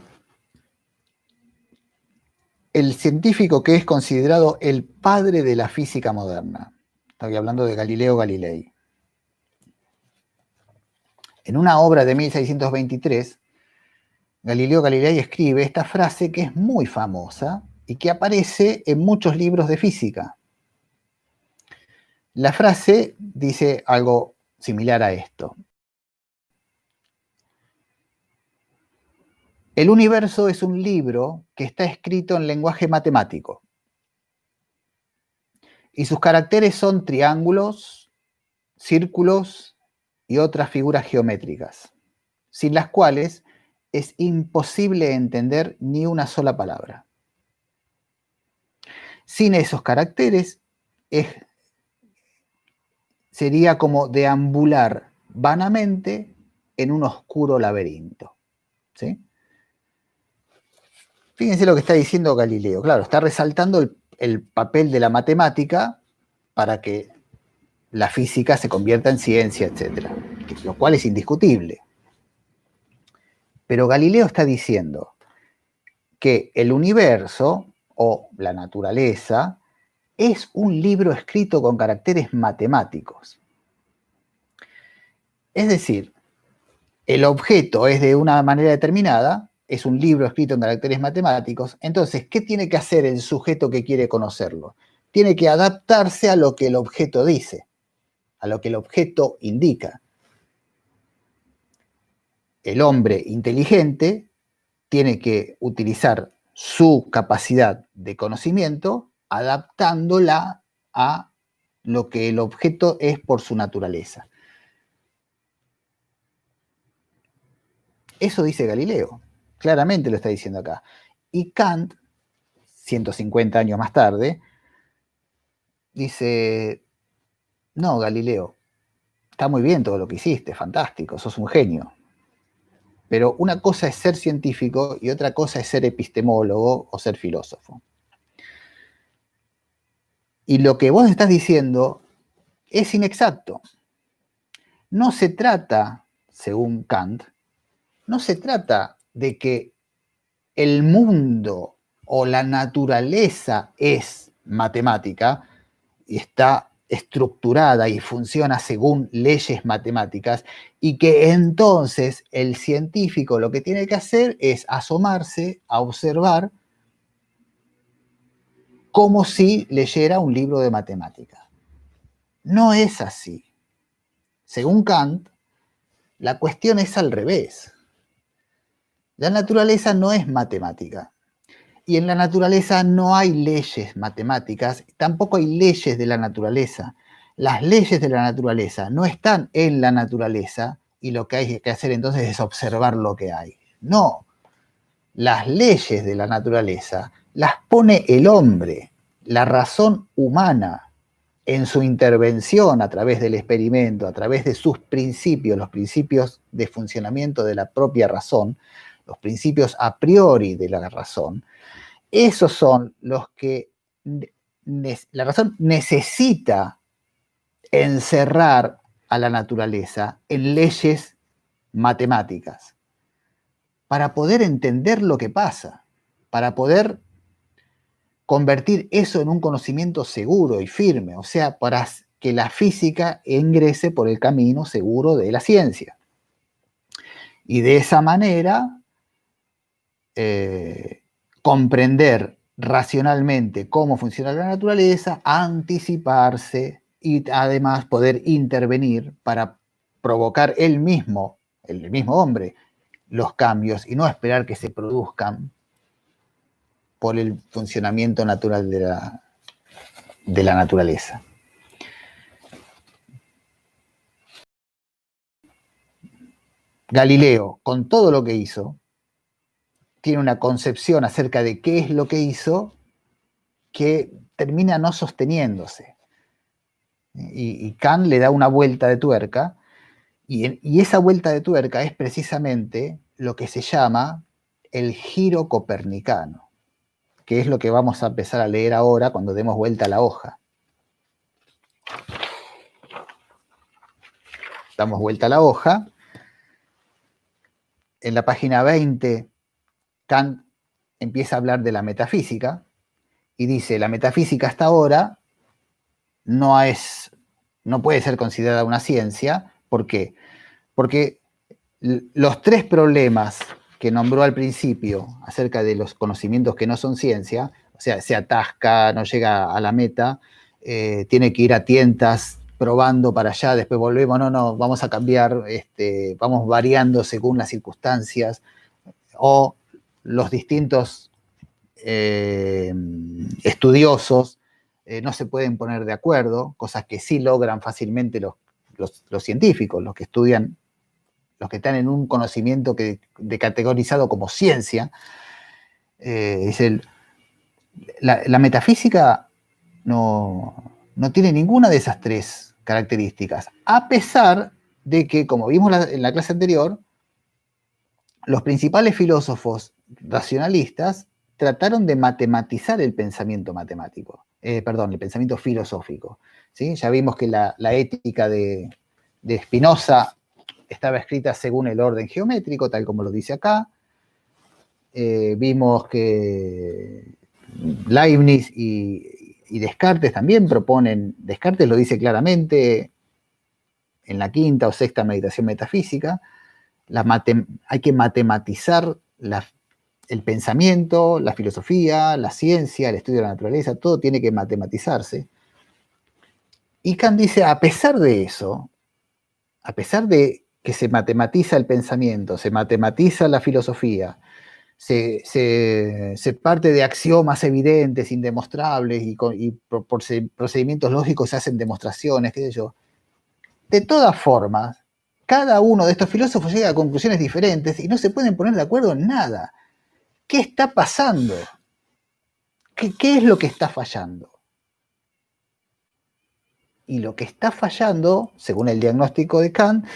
el científico que es considerado el padre de la física moderna, estoy hablando de Galileo Galilei, en una obra de 1623, Galileo Galilei escribe esta frase que es muy famosa y que aparece en muchos libros de física. La frase dice algo similar a esto. El universo es un libro que está escrito en lenguaje matemático y sus caracteres son triángulos, círculos y otras figuras geométricas, sin las cuales es imposible entender ni una sola palabra. Sin esos caracteres sería como deambular vanamente en un oscuro laberinto. ¿Sí? Fíjense lo que está diciendo Galileo. Claro, está resaltando el papel de la matemática para que la física se convierta en ciencia, etc. Lo cual es indiscutible. Pero Galileo está diciendo que el universo o la naturaleza es un libro escrito con caracteres matemáticos. Es decir, el objeto es de una manera determinada, es un libro escrito en caracteres matemáticos, entonces, ¿qué tiene que hacer el sujeto que quiere conocerlo? Tiene que adaptarse a lo que el objeto dice, a lo que el objeto indica. El hombre inteligente tiene que utilizar su capacidad de conocimiento adaptándola a lo que el objeto es por su naturaleza. Eso dice Galileo, claramente lo está diciendo acá. Y Kant, 150 años más tarde, dice, no, Galileo, está muy bien todo lo que hiciste, fantástico, sos un genio. Pero una cosa es ser científico y otra cosa es ser epistemólogo o ser filósofo. Y lo que vos estás diciendo es inexacto. No se trata, según Kant, no se trata de que el mundo o la naturaleza es matemática y está estructurada y funciona según leyes matemáticas y que entonces el científico lo que tiene que hacer es asomarse a observar como si leyera un libro de matemáticas. No es así. Según Kant, la cuestión es al revés. La naturaleza no es matemática. Y en la naturaleza no hay leyes matemáticas, tampoco hay leyes de la naturaleza. Las leyes de la naturaleza no están en la naturaleza y lo que hay que hacer entonces es observar lo que hay. No, las leyes de la naturaleza las pone el hombre, la razón humana, en su intervención a través del experimento, a través de sus principios, los principios de funcionamiento de la propia razón, los principios a priori de la razón. Esos son los que la razón necesita encerrar a la naturaleza en leyes matemáticas para poder entender lo que pasa, para poder convertir eso en un conocimiento seguro y firme, o sea, para que la física ingrese por el camino seguro de la ciencia. Y de esa manera comprender racionalmente cómo funciona la naturaleza, anticiparse y además poder intervenir para provocar el mismo hombre, los cambios y no esperar que se produzcan por el funcionamiento natural de la naturaleza. Galileo, con todo lo que hizo, tiene una concepción acerca de qué es lo que hizo que termina no sosteniéndose. Y Kant le da una vuelta de tuerca, y esa vuelta de tuerca es precisamente lo que se llama el giro copernicano, que es lo que vamos a empezar a leer ahora cuando demos vuelta a la hoja. Damos vuelta a la hoja. En la página 20, Kant empieza a hablar de la metafísica y dice, la metafísica hasta ahora no puede ser considerada una ciencia. ¿Por qué? Porque los tres problemas que nombró al principio acerca de los conocimientos que no son ciencia, o sea, se atasca, no llega a la meta, tiene que ir a tientas probando para allá, después volvemos, no, vamos a cambiar, vamos variando según las circunstancias, o los distintos estudiosos no se pueden poner de acuerdo, cosas que sí logran fácilmente los científicos, los que estudian, los que están en un conocimiento de categorizado como ciencia. La metafísica no tiene ninguna de esas tres características, a pesar de que, como vimos en la clase anterior, los principales filósofos racionalistas trataron de matematizar el pensamiento matemático, el pensamiento filosófico. ¿Sí? Ya vimos que la ética de Spinoza estaba escrita según el orden geométrico, tal como lo dice acá. vimos que Leibniz y Descartes también proponen, Descartes lo dice claramente en la quinta o sexta meditación metafísica, hay que matematizar el pensamiento, la filosofía, la ciencia, el estudio de la naturaleza, todo tiene que matematizarse. Y Kant dice, a pesar de eso, a pesar de que se matematiza el pensamiento, se matematiza la filosofía, se parte de axiomas evidentes, indemostrables, y por procedimientos lógicos se hacen demostraciones, qué sé yo. De todas formas, cada uno de estos filósofos llega a conclusiones diferentes y no se pueden poner de acuerdo en nada. ¿Qué está pasando? ¿Qué es lo que está fallando? Y lo que está fallando, según el diagnóstico de Kant,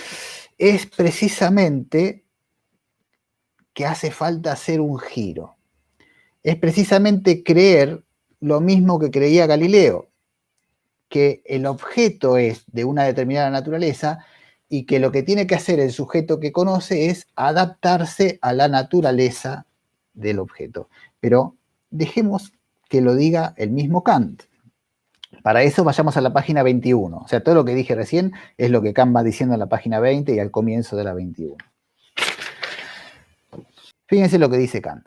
es precisamente que hace falta hacer un giro. Es precisamente creer lo mismo que creía Galileo, que el objeto es de una determinada naturaleza y que lo que tiene que hacer el sujeto que conoce es adaptarse a la naturaleza del objeto. Pero dejemos que lo diga el mismo Kant. Para eso vayamos a la página 21. O sea, todo lo que dije recién es lo que Kant va diciendo en la página 20 y al comienzo de la 21. Fíjense lo que dice Kant.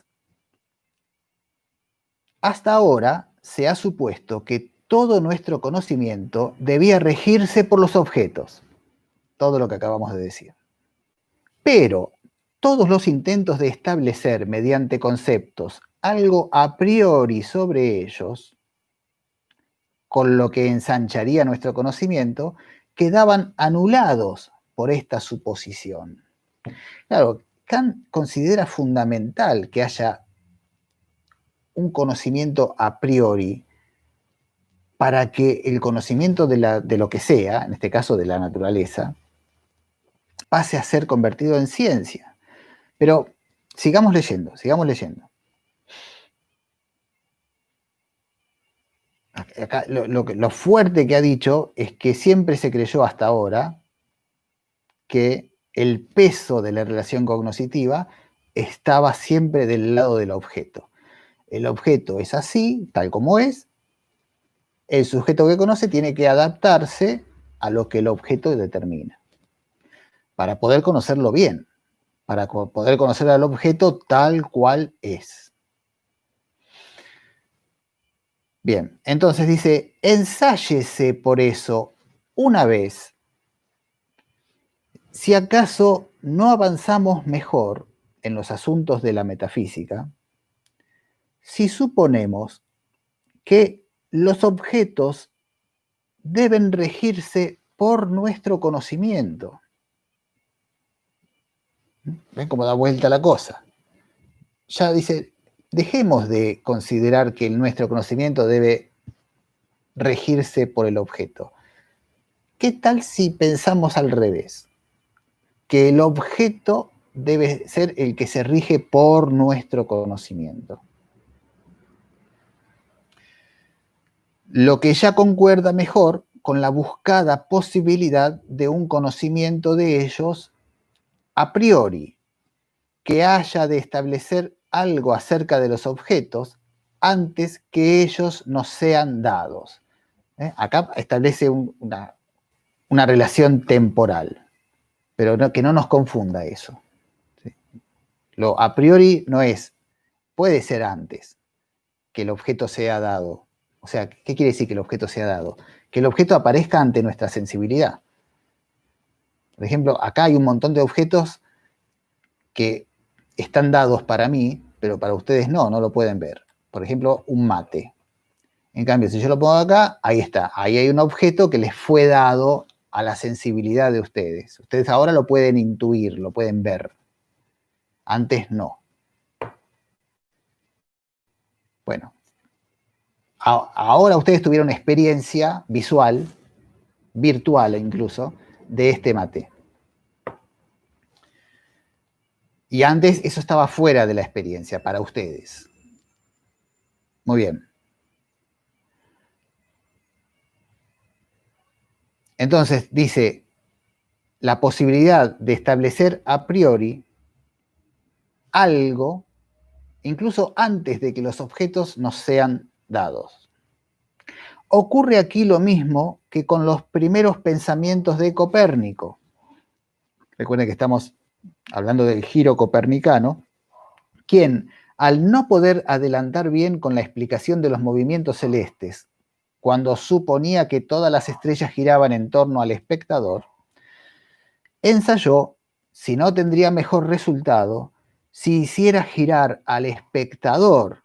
Hasta ahora se ha supuesto que todo nuestro conocimiento debía regirse por los objetos. Todo lo que acabamos de decir. Pero todos los intentos de establecer mediante conceptos algo a priori sobre ellos, con lo que ensancharía nuestro conocimiento, quedaban anulados por esta suposición. Claro, Kant considera fundamental que haya un conocimiento a priori para que el conocimiento de lo que sea, en este caso de la naturaleza, pase a ser convertido en ciencia. Pero sigamos leyendo, sigamos leyendo. Acá, lo fuerte que ha dicho es que siempre se creyó hasta ahora que el peso de la relación cognoscitiva estaba siempre del lado del objeto. El objeto es así, tal como es. El sujeto que conoce tiene que adaptarse a lo que el objeto determina para poder conocerlo bien, para poder conocer al objeto tal cual es. Bien, entonces dice, ensáyese por eso una vez. Si acaso no avanzamos mejor en los asuntos de la metafísica, si suponemos que los objetos deben regirse por nuestro conocimiento. ¿Ven cómo da vuelta la cosa? Ya dice, dejemos de considerar que nuestro conocimiento debe regirse por el objeto. ¿Qué tal si pensamos al revés? Que el objeto debe ser el que se rige por nuestro conocimiento. Lo que ya concuerda mejor con la buscada posibilidad de un conocimiento de ellos a priori, que haya de establecer algo acerca de los objetos antes que ellos nos sean dados. Acá establece una relación temporal, pero que no nos confunda eso. ¿Sí? Lo a priori no es, puede ser antes que el objeto sea dado. O sea, ¿qué quiere decir que el objeto sea dado? Que el objeto aparezca ante nuestra sensibilidad. Por ejemplo, acá hay un montón de objetos que están dados para mí, pero para ustedes no lo pueden ver. Por ejemplo, un mate. En cambio, si yo lo pongo acá, ahí está. Ahí hay un objeto que les fue dado a la sensibilidad de ustedes. Ustedes ahora lo pueden intuir, lo pueden ver. Antes no. Bueno, ahora ustedes tuvieron experiencia visual, virtual incluso, de este mate. Y antes eso estaba fuera de la experiencia para ustedes. Muy bien. Entonces dice, la posibilidad de establecer a priori algo incluso antes de que los objetos nos sean dados. Ocurre aquí lo mismo que con los primeros pensamientos de Copérnico. Recuerden que estamos hablando del giro copernicano, quien, al no poder adelantar bien con la explicación de los movimientos celestes, cuando suponía que todas las estrellas giraban en torno al espectador, ensayó si no tendría mejor resultado si hiciera girar al espectador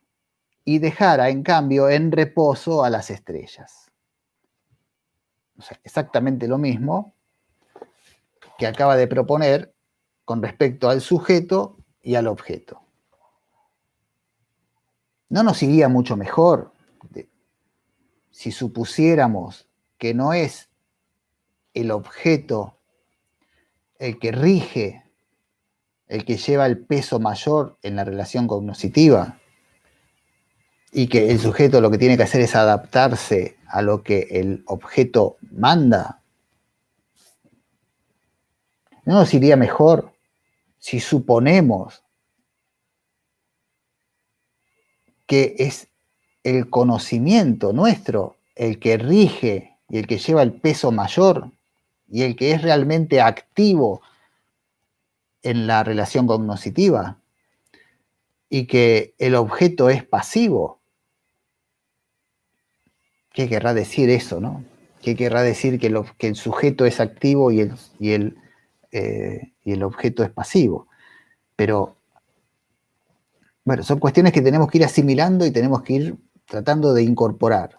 y dejara en cambio en reposo a las estrellas. O sea, exactamente lo mismo que acaba de proponer con respecto al sujeto y al objeto. ¿No nos iría mucho mejor si supusiéramos que no es el objeto el que rige, el que lleva el peso mayor en la relación cognoscitiva, y que el sujeto lo que tiene que hacer es adaptarse a lo que el objeto manda? ¿No nos iría mejor si suponemos que es el conocimiento nuestro el que rige y el que lleva el peso mayor y el que es realmente activo en la relación cognoscitiva, y que el objeto es pasivo? ¿Qué querrá decir eso, no? ¿Qué querrá decir que el sujeto es activo y el objeto es pasivo? Pero, bueno, son cuestiones que tenemos que ir asimilando y tenemos que ir tratando de incorporar.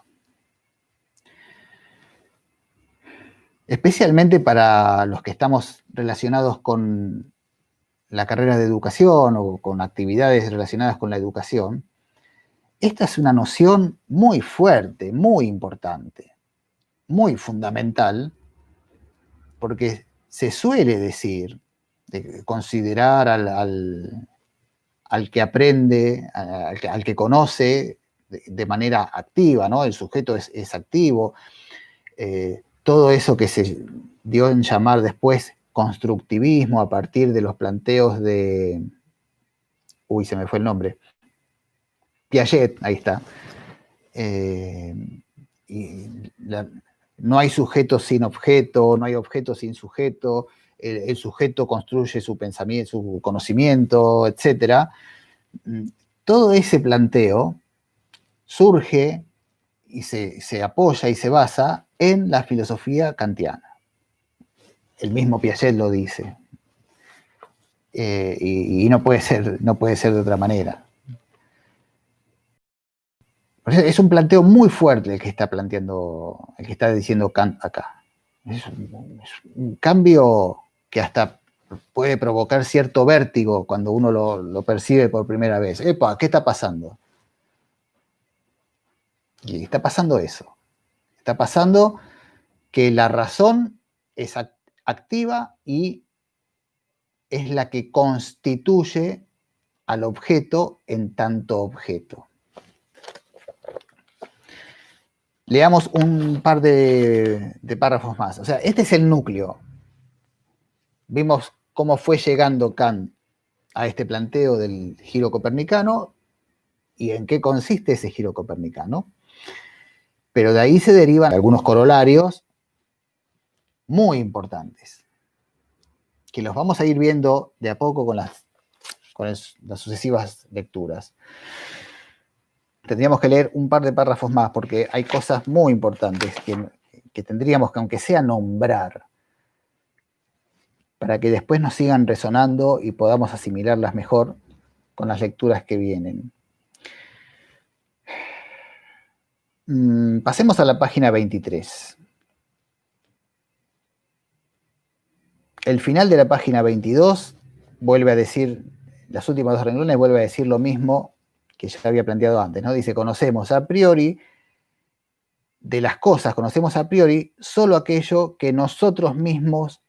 Especialmente para los que estamos relacionados con la carrera de educación o con actividades relacionadas con la educación, esta es una noción muy fuerte, muy importante, muy fundamental, porque se suele decir, de considerar al que aprende, al que conoce de manera activa, ¿no? El sujeto es activo. Todo eso que se dio en llamar después constructivismo a partir de los planteos de... Uy, se me fue el nombre. Piaget, ahí está. No hay sujeto sin objeto, no hay objeto sin sujeto, el sujeto construye su pensamiento, su conocimiento, etc. Todo ese planteo surge y se apoya y se basa en la filosofía kantiana. El mismo Piaget lo dice. Y no puede ser de otra manera. Es un planteo muy fuerte el que está diciendo Kant acá. Es un cambio que hasta puede provocar cierto vértigo cuando uno lo percibe por primera vez. ¡Epa! ¿Qué está pasando? Y está pasando eso. Está pasando que la razón es activa y es la que constituye al objeto en tanto objeto. Leamos un par de párrafos más. O sea, este es el núcleo. Vimos cómo fue llegando Kant a este planteo del giro copernicano y en qué consiste ese giro copernicano. Pero de ahí se derivan algunos corolarios muy importantes, que los vamos a ir viendo de a poco con las sucesivas lecturas. Tendríamos que leer un par de párrafos más porque hay cosas muy importantes que tendríamos que, aunque sea, nombrar, para que después nos sigan resonando y podamos asimilarlas mejor con las lecturas que vienen. Pasemos a la página 23. El final de la página 22 vuelve a decir, las últimas dos renglones vuelve a decir lo mismo que ya había planteado antes, ¿no? Dice, conocemos a priori de las cosas, conocemos a priori solo aquello que nosotros mismos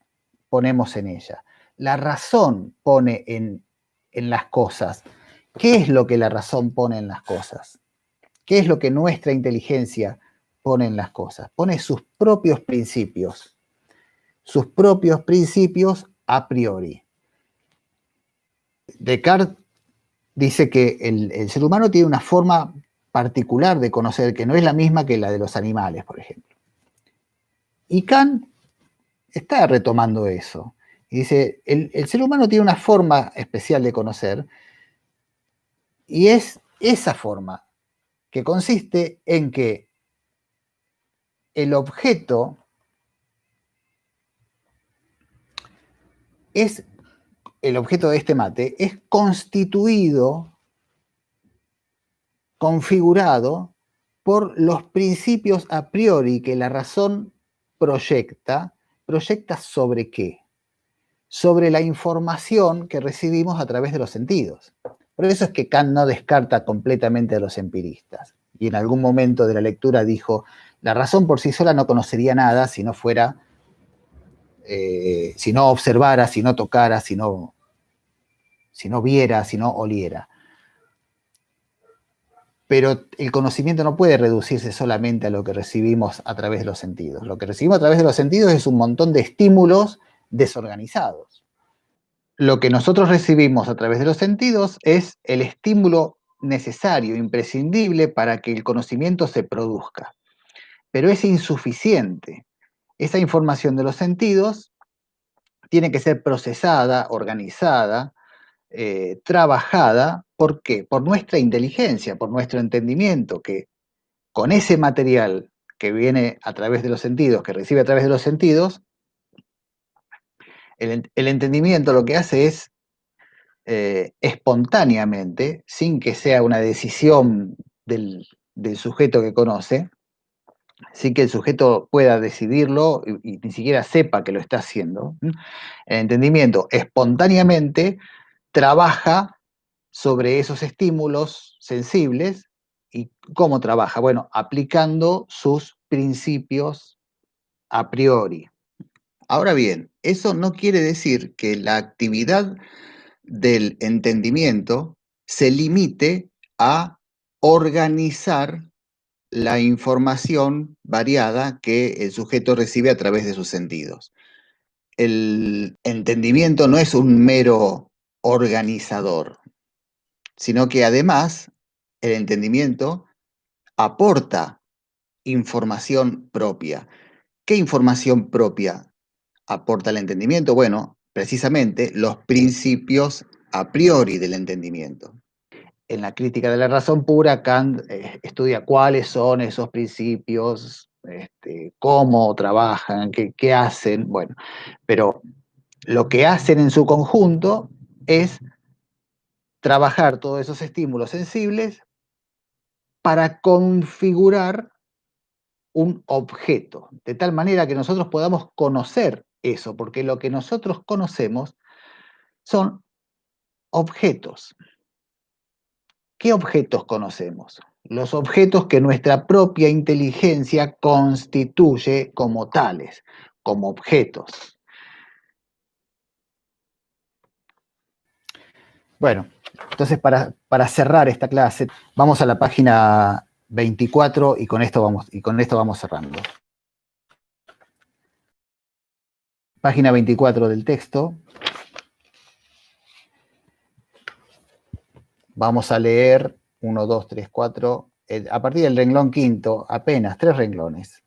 ponemos en ella. La razón pone en las cosas. ¿Qué es lo que la razón pone en las cosas? ¿Qué es lo que nuestra inteligencia pone en las cosas? Pone sus propios principios a priori. Descartes dice que el ser humano tiene una forma particular de conocer que no es la misma que la de los animales, por ejemplo. Y Kant está retomando eso. Y dice, el ser humano tiene una forma especial de conocer y es esa forma que consiste en que el objeto de este mate es constituido, configurado por los principios a priori que la razón proyecta sobre qué, sobre la información que recibimos a través de los sentidos. Por eso es que Kant no descarta completamente a los empiristas. Y en algún momento de la lectura dijo, la razón por sí sola no conocería nada si no fuera, si no observara, si no tocara, si no viera, si no oliera. Pero el conocimiento no puede reducirse solamente a lo que recibimos a través de los sentidos. Lo que recibimos a través de los sentidos es un montón de estímulos desorganizados. Lo que nosotros recibimos a través de los sentidos es el estímulo necesario, imprescindible para que el conocimiento se produzca. Pero es insuficiente. Esa información de los sentidos tiene que ser procesada, organizada, trabajada. ¿Por qué? Por nuestra inteligencia, por nuestro entendimiento, que con ese material que viene a través de los sentidos, que recibe a través de los sentidos, el entendimiento lo que hace es espontáneamente, sin que sea una decisión del sujeto que conoce, sin que el sujeto pueda decidirlo y ni siquiera sepa que lo está haciendo, el entendimiento espontáneamente trabaja sobre esos estímulos sensibles. ¿Y cómo trabaja? Bueno, aplicando sus principios a priori. Ahora bien, eso no quiere decir que la actividad del entendimiento se limite a organizar la información variada que el sujeto recibe a través de sus sentidos. El entendimiento no es un mero organizador, sino que además el entendimiento aporta información propia. ¿Qué información propia aporta el entendimiento? Bueno, precisamente los principios a priori del entendimiento. En la crítica de la razón pura, Kant estudia cuáles son esos principios, cómo trabajan, qué hacen, bueno, pero lo que hacen en su conjunto es trabajar todos esos estímulos sensibles para configurar un objeto, de tal manera que nosotros podamos conocer eso, porque lo que nosotros conocemos son objetos. ¿Qué objetos conocemos? Los objetos que nuestra propia inteligencia constituye como tales, como objetos. Bueno, entonces para cerrar esta clase, vamos a la página 24 y con esto vamos cerrando. Página 24 del texto. Vamos a leer 1, 2, 3, 4, a partir del renglón quinto, apenas 3 renglones.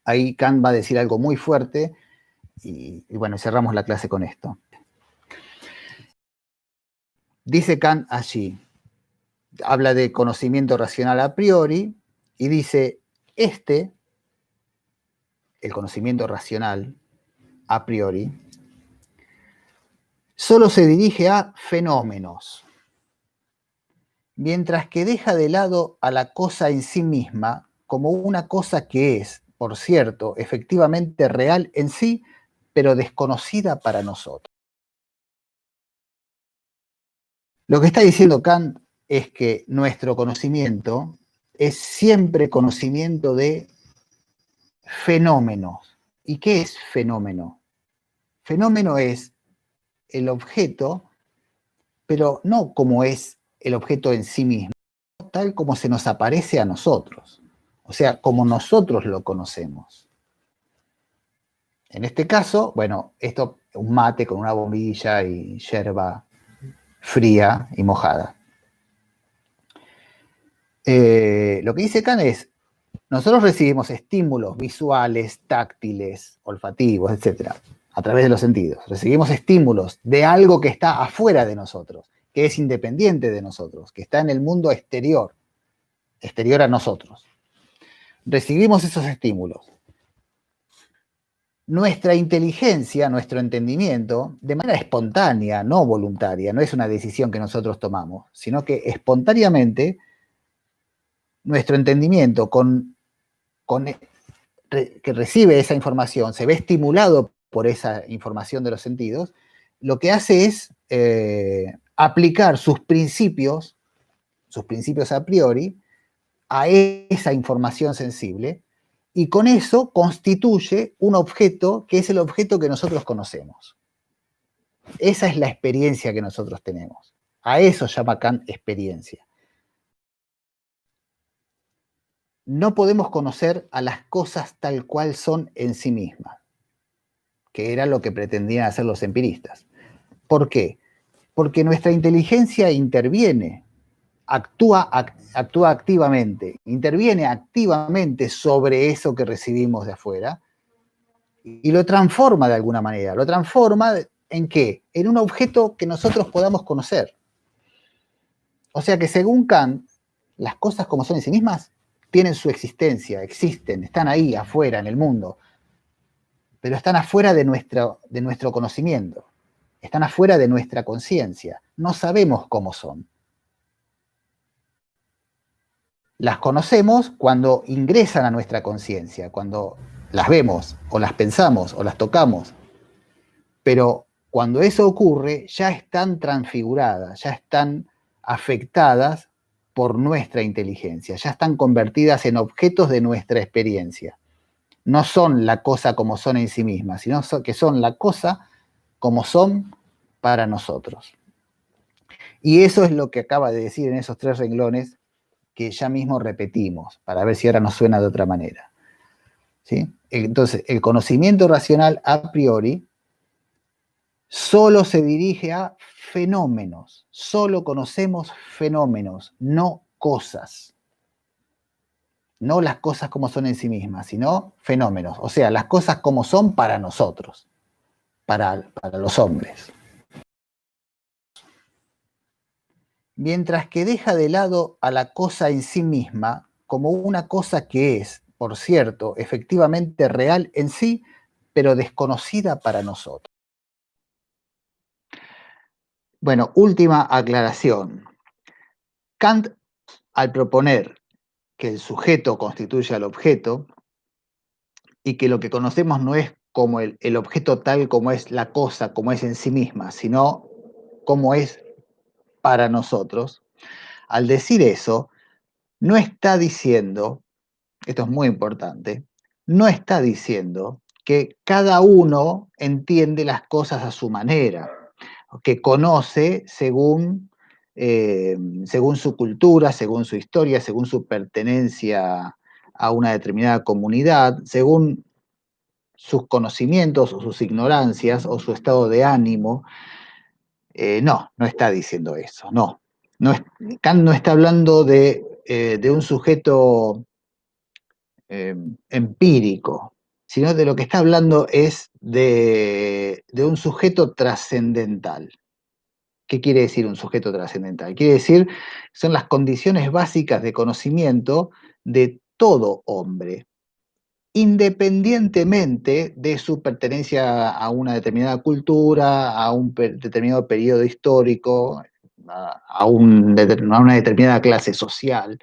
Ahí Kant va a decir algo muy fuerte y bueno, cerramos la clase con esto. Dice Kant allí, habla de conocimiento racional a priori y dice, el conocimiento racional a priori, solo se dirige a fenómenos, mientras que deja de lado a la cosa en sí misma como una cosa que es, por cierto, efectivamente real en sí, pero desconocida para nosotros. Lo que está diciendo Kant es que nuestro conocimiento es siempre conocimiento de fenómenos. ¿Y qué es fenómeno? Fenómeno es el objeto, pero no como es el objeto en sí mismo, tal como se nos aparece a nosotros, o sea, como nosotros lo conocemos. En este caso, bueno, esto, un mate con una bombilla y yerba fría y mojada. Lo que dice Kant es, nosotros recibimos estímulos visuales, táctiles, olfativos, etc., a través de los sentidos. Recibimos estímulos de algo que está afuera de nosotros, que es independiente de nosotros, que está en el mundo exterior a nosotros. Recibimos esos estímulos. Nuestra inteligencia, nuestro entendimiento, de manera espontánea, no voluntaria, no es una decisión que nosotros tomamos, sino que espontáneamente nuestro entendimiento que recibe esa información, se ve estimulado por esa información de los sentidos, lo que hace es aplicar sus principios a priori, a esa información sensible, y con eso constituye un objeto que es el objeto que nosotros conocemos. Esa es la experiencia que nosotros tenemos. A eso llama Kant experiencia. No podemos conocer a las cosas tal cual son en sí mismas, que era lo que pretendían hacer los empiristas. ¿Por qué? Porque nuestra inteligencia interviene, actúa activamente, interviene activamente sobre eso que recibimos de afuera y lo transforma de alguna manera. ¿Lo transforma en qué? En un objeto que nosotros podamos conocer. O sea que según Kant, las cosas como son en sí mismas tienen su existencia, existen, están ahí afuera en el mundo, pero están afuera de nuestro conocimiento, están afuera de nuestra conciencia, no sabemos cómo son. Las conocemos cuando ingresan a nuestra conciencia, cuando las vemos, o las pensamos, o las tocamos, pero cuando eso ocurre ya están transfiguradas, ya están afectadas por nuestra inteligencia, ya están convertidas en objetos de nuestra experiencia. No son la cosa como son en sí mismas, sino que son la cosa como son para nosotros. Y eso es lo que acaba de decir en esos 3 renglones que ya mismo repetimos, para ver si ahora nos suena de otra manera. ¿Sí? Entonces, el conocimiento racional a priori solo se dirige a fenómenos, solo conocemos fenómenos, no cosas. No las cosas como son en sí mismas, sino fenómenos, o sea, las cosas como son para nosotros, para los hombres. Mientras que deja de lado a la cosa en sí misma como una cosa que es, por cierto, efectivamente real en sí, pero desconocida para nosotros. Bueno, última aclaración. Kant, al proponer que el sujeto constituye al objeto y que lo que conocemos no es como el objeto tal como es la cosa, como es en sí misma, sino como es para nosotros, al decir eso, no está diciendo, esto es muy importante, no está diciendo que cada uno entiende las cosas a su manera, que conoce según su cultura, según su historia, según su pertenencia a una determinada comunidad, según sus conocimientos o sus ignorancias o su estado de ánimo. No está diciendo eso, no. Kant no está hablando de un sujeto empírico, sino de lo que está hablando es de un sujeto trascendental. ¿Qué quiere decir un sujeto trascendental? Quiere decir, son las condiciones básicas de conocimiento de todo hombre, independientemente de su pertenencia a una determinada cultura, a un determinado periodo histórico, a una determinada clase social.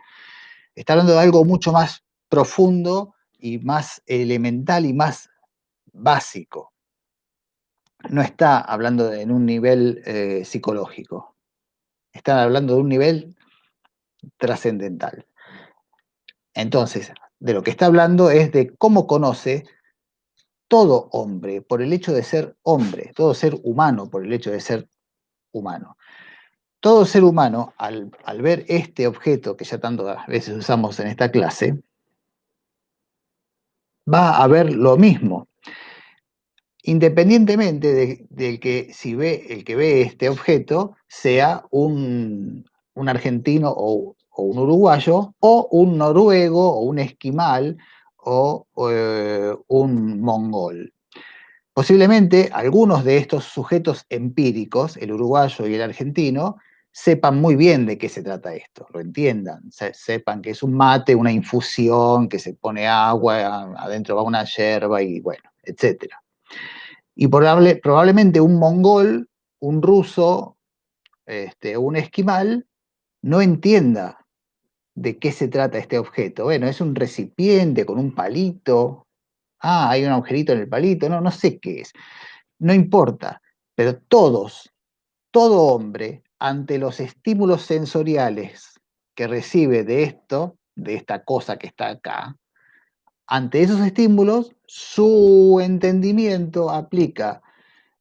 Está hablando de algo mucho más profundo y más elemental y más básico. No está hablando en un nivel psicológico. Está hablando de un nivel trascendental. Entonces, de lo que está hablando es de cómo conoce todo hombre por el hecho de ser hombre, todo ser humano por el hecho de ser humano. Todo ser humano, al ver este objeto que ya tantas veces usamos en esta clase, va a ver lo mismo. independientemente de que si el que ve este objeto sea un argentino o un uruguayo, o un noruego, o un esquimal, o un mongol. Posiblemente algunos de estos sujetos empíricos, el uruguayo y el argentino, sepan muy bien de qué se trata esto, lo entiendan, sepan que es un mate, una infusión, que se pone agua, adentro va una yerba y bueno, etcétera. Y probablemente un mongol, un ruso, un esquimal, no entienda de qué se trata este objeto. Bueno, es un recipiente con un palito. Ah, hay un agujerito en el palito. No, no sé qué es. No importa. Pero todo hombre, ante los estímulos sensoriales que recibe de esto, de esta cosa que está acá, ante esos estímulos, su entendimiento aplica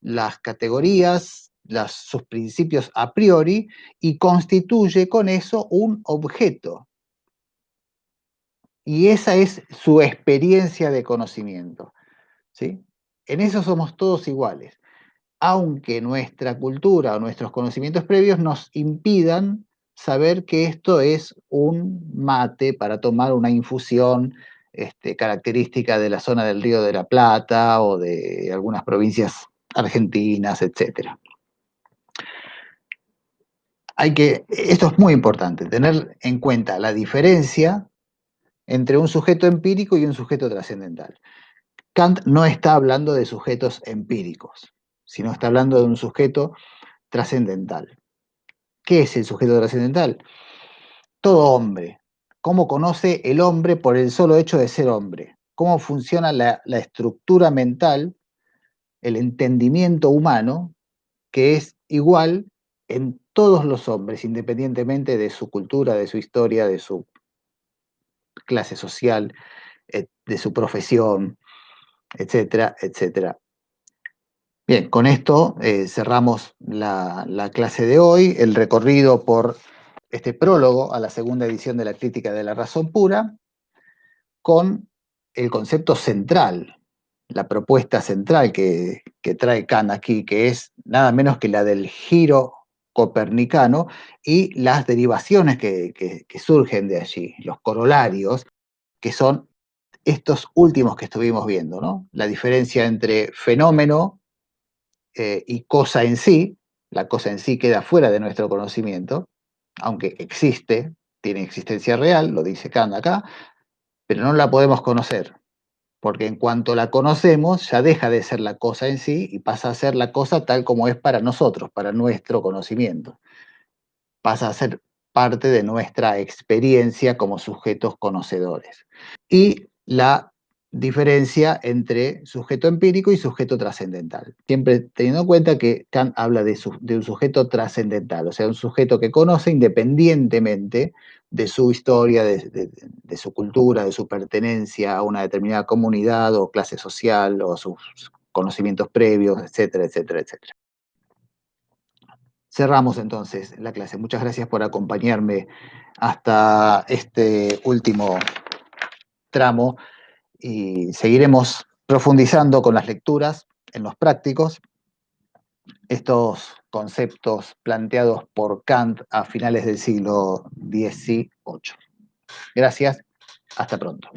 las categorías, sus principios a priori y constituye con eso un objeto. Y esa es su experiencia de conocimiento. ¿Sí? En eso somos todos iguales, aunque nuestra cultura o nuestros conocimientos previos nos impidan saber que esto es un mate para tomar una infusión característica de la zona del Río de la Plata o de algunas provincias argentinas, etcétera. Esto es muy importante, tener en cuenta la diferencia entre un sujeto empírico y un sujeto trascendental. Kant no está hablando de sujetos empíricos, sino está hablando de un sujeto trascendental. ¿Qué es el sujeto trascendental? Todo hombre. ¿Cómo conoce el hombre por el solo hecho de ser hombre? ¿Cómo funciona la estructura mental, el entendimiento humano, que es igual en todos los hombres, independientemente de su cultura, de su historia, de su clase social, de su profesión, etcétera, etcétera? Bien, con esto cerramos la clase de hoy, el recorrido por este prólogo a la segunda edición de la Crítica de la Razón Pura, con el concepto central, la propuesta central que trae Kant aquí, que es nada menos que la del giro copernicano y las derivaciones que surgen de allí, los corolarios, que son estos últimos que estuvimos viendo, ¿no? La diferencia entre fenómeno y cosa en sí, la cosa en sí queda fuera de nuestro conocimiento, aunque existe, tiene existencia real, lo dice Kant acá, pero no la podemos conocer, porque en cuanto la conocemos ya deja de ser la cosa en sí y pasa a ser la cosa tal como es para nosotros, para nuestro conocimiento. Pasa a ser parte de nuestra experiencia como sujetos conocedores. Y la diferencia entre sujeto empírico y sujeto trascendental. Siempre teniendo en cuenta que Kant habla de un sujeto trascendental, o sea, un sujeto que conoce independientemente de su historia, de su cultura, de su pertenencia a una determinada comunidad o clase social o sus conocimientos previos, etcétera, etcétera, etcétera. Cerramos entonces la clase. Muchas gracias por acompañarme hasta este último tramo y seguiremos profundizando con las lecturas en los prácticos estos conceptos planteados por Kant a finales del siglo XVIII. Gracias, hasta pronto.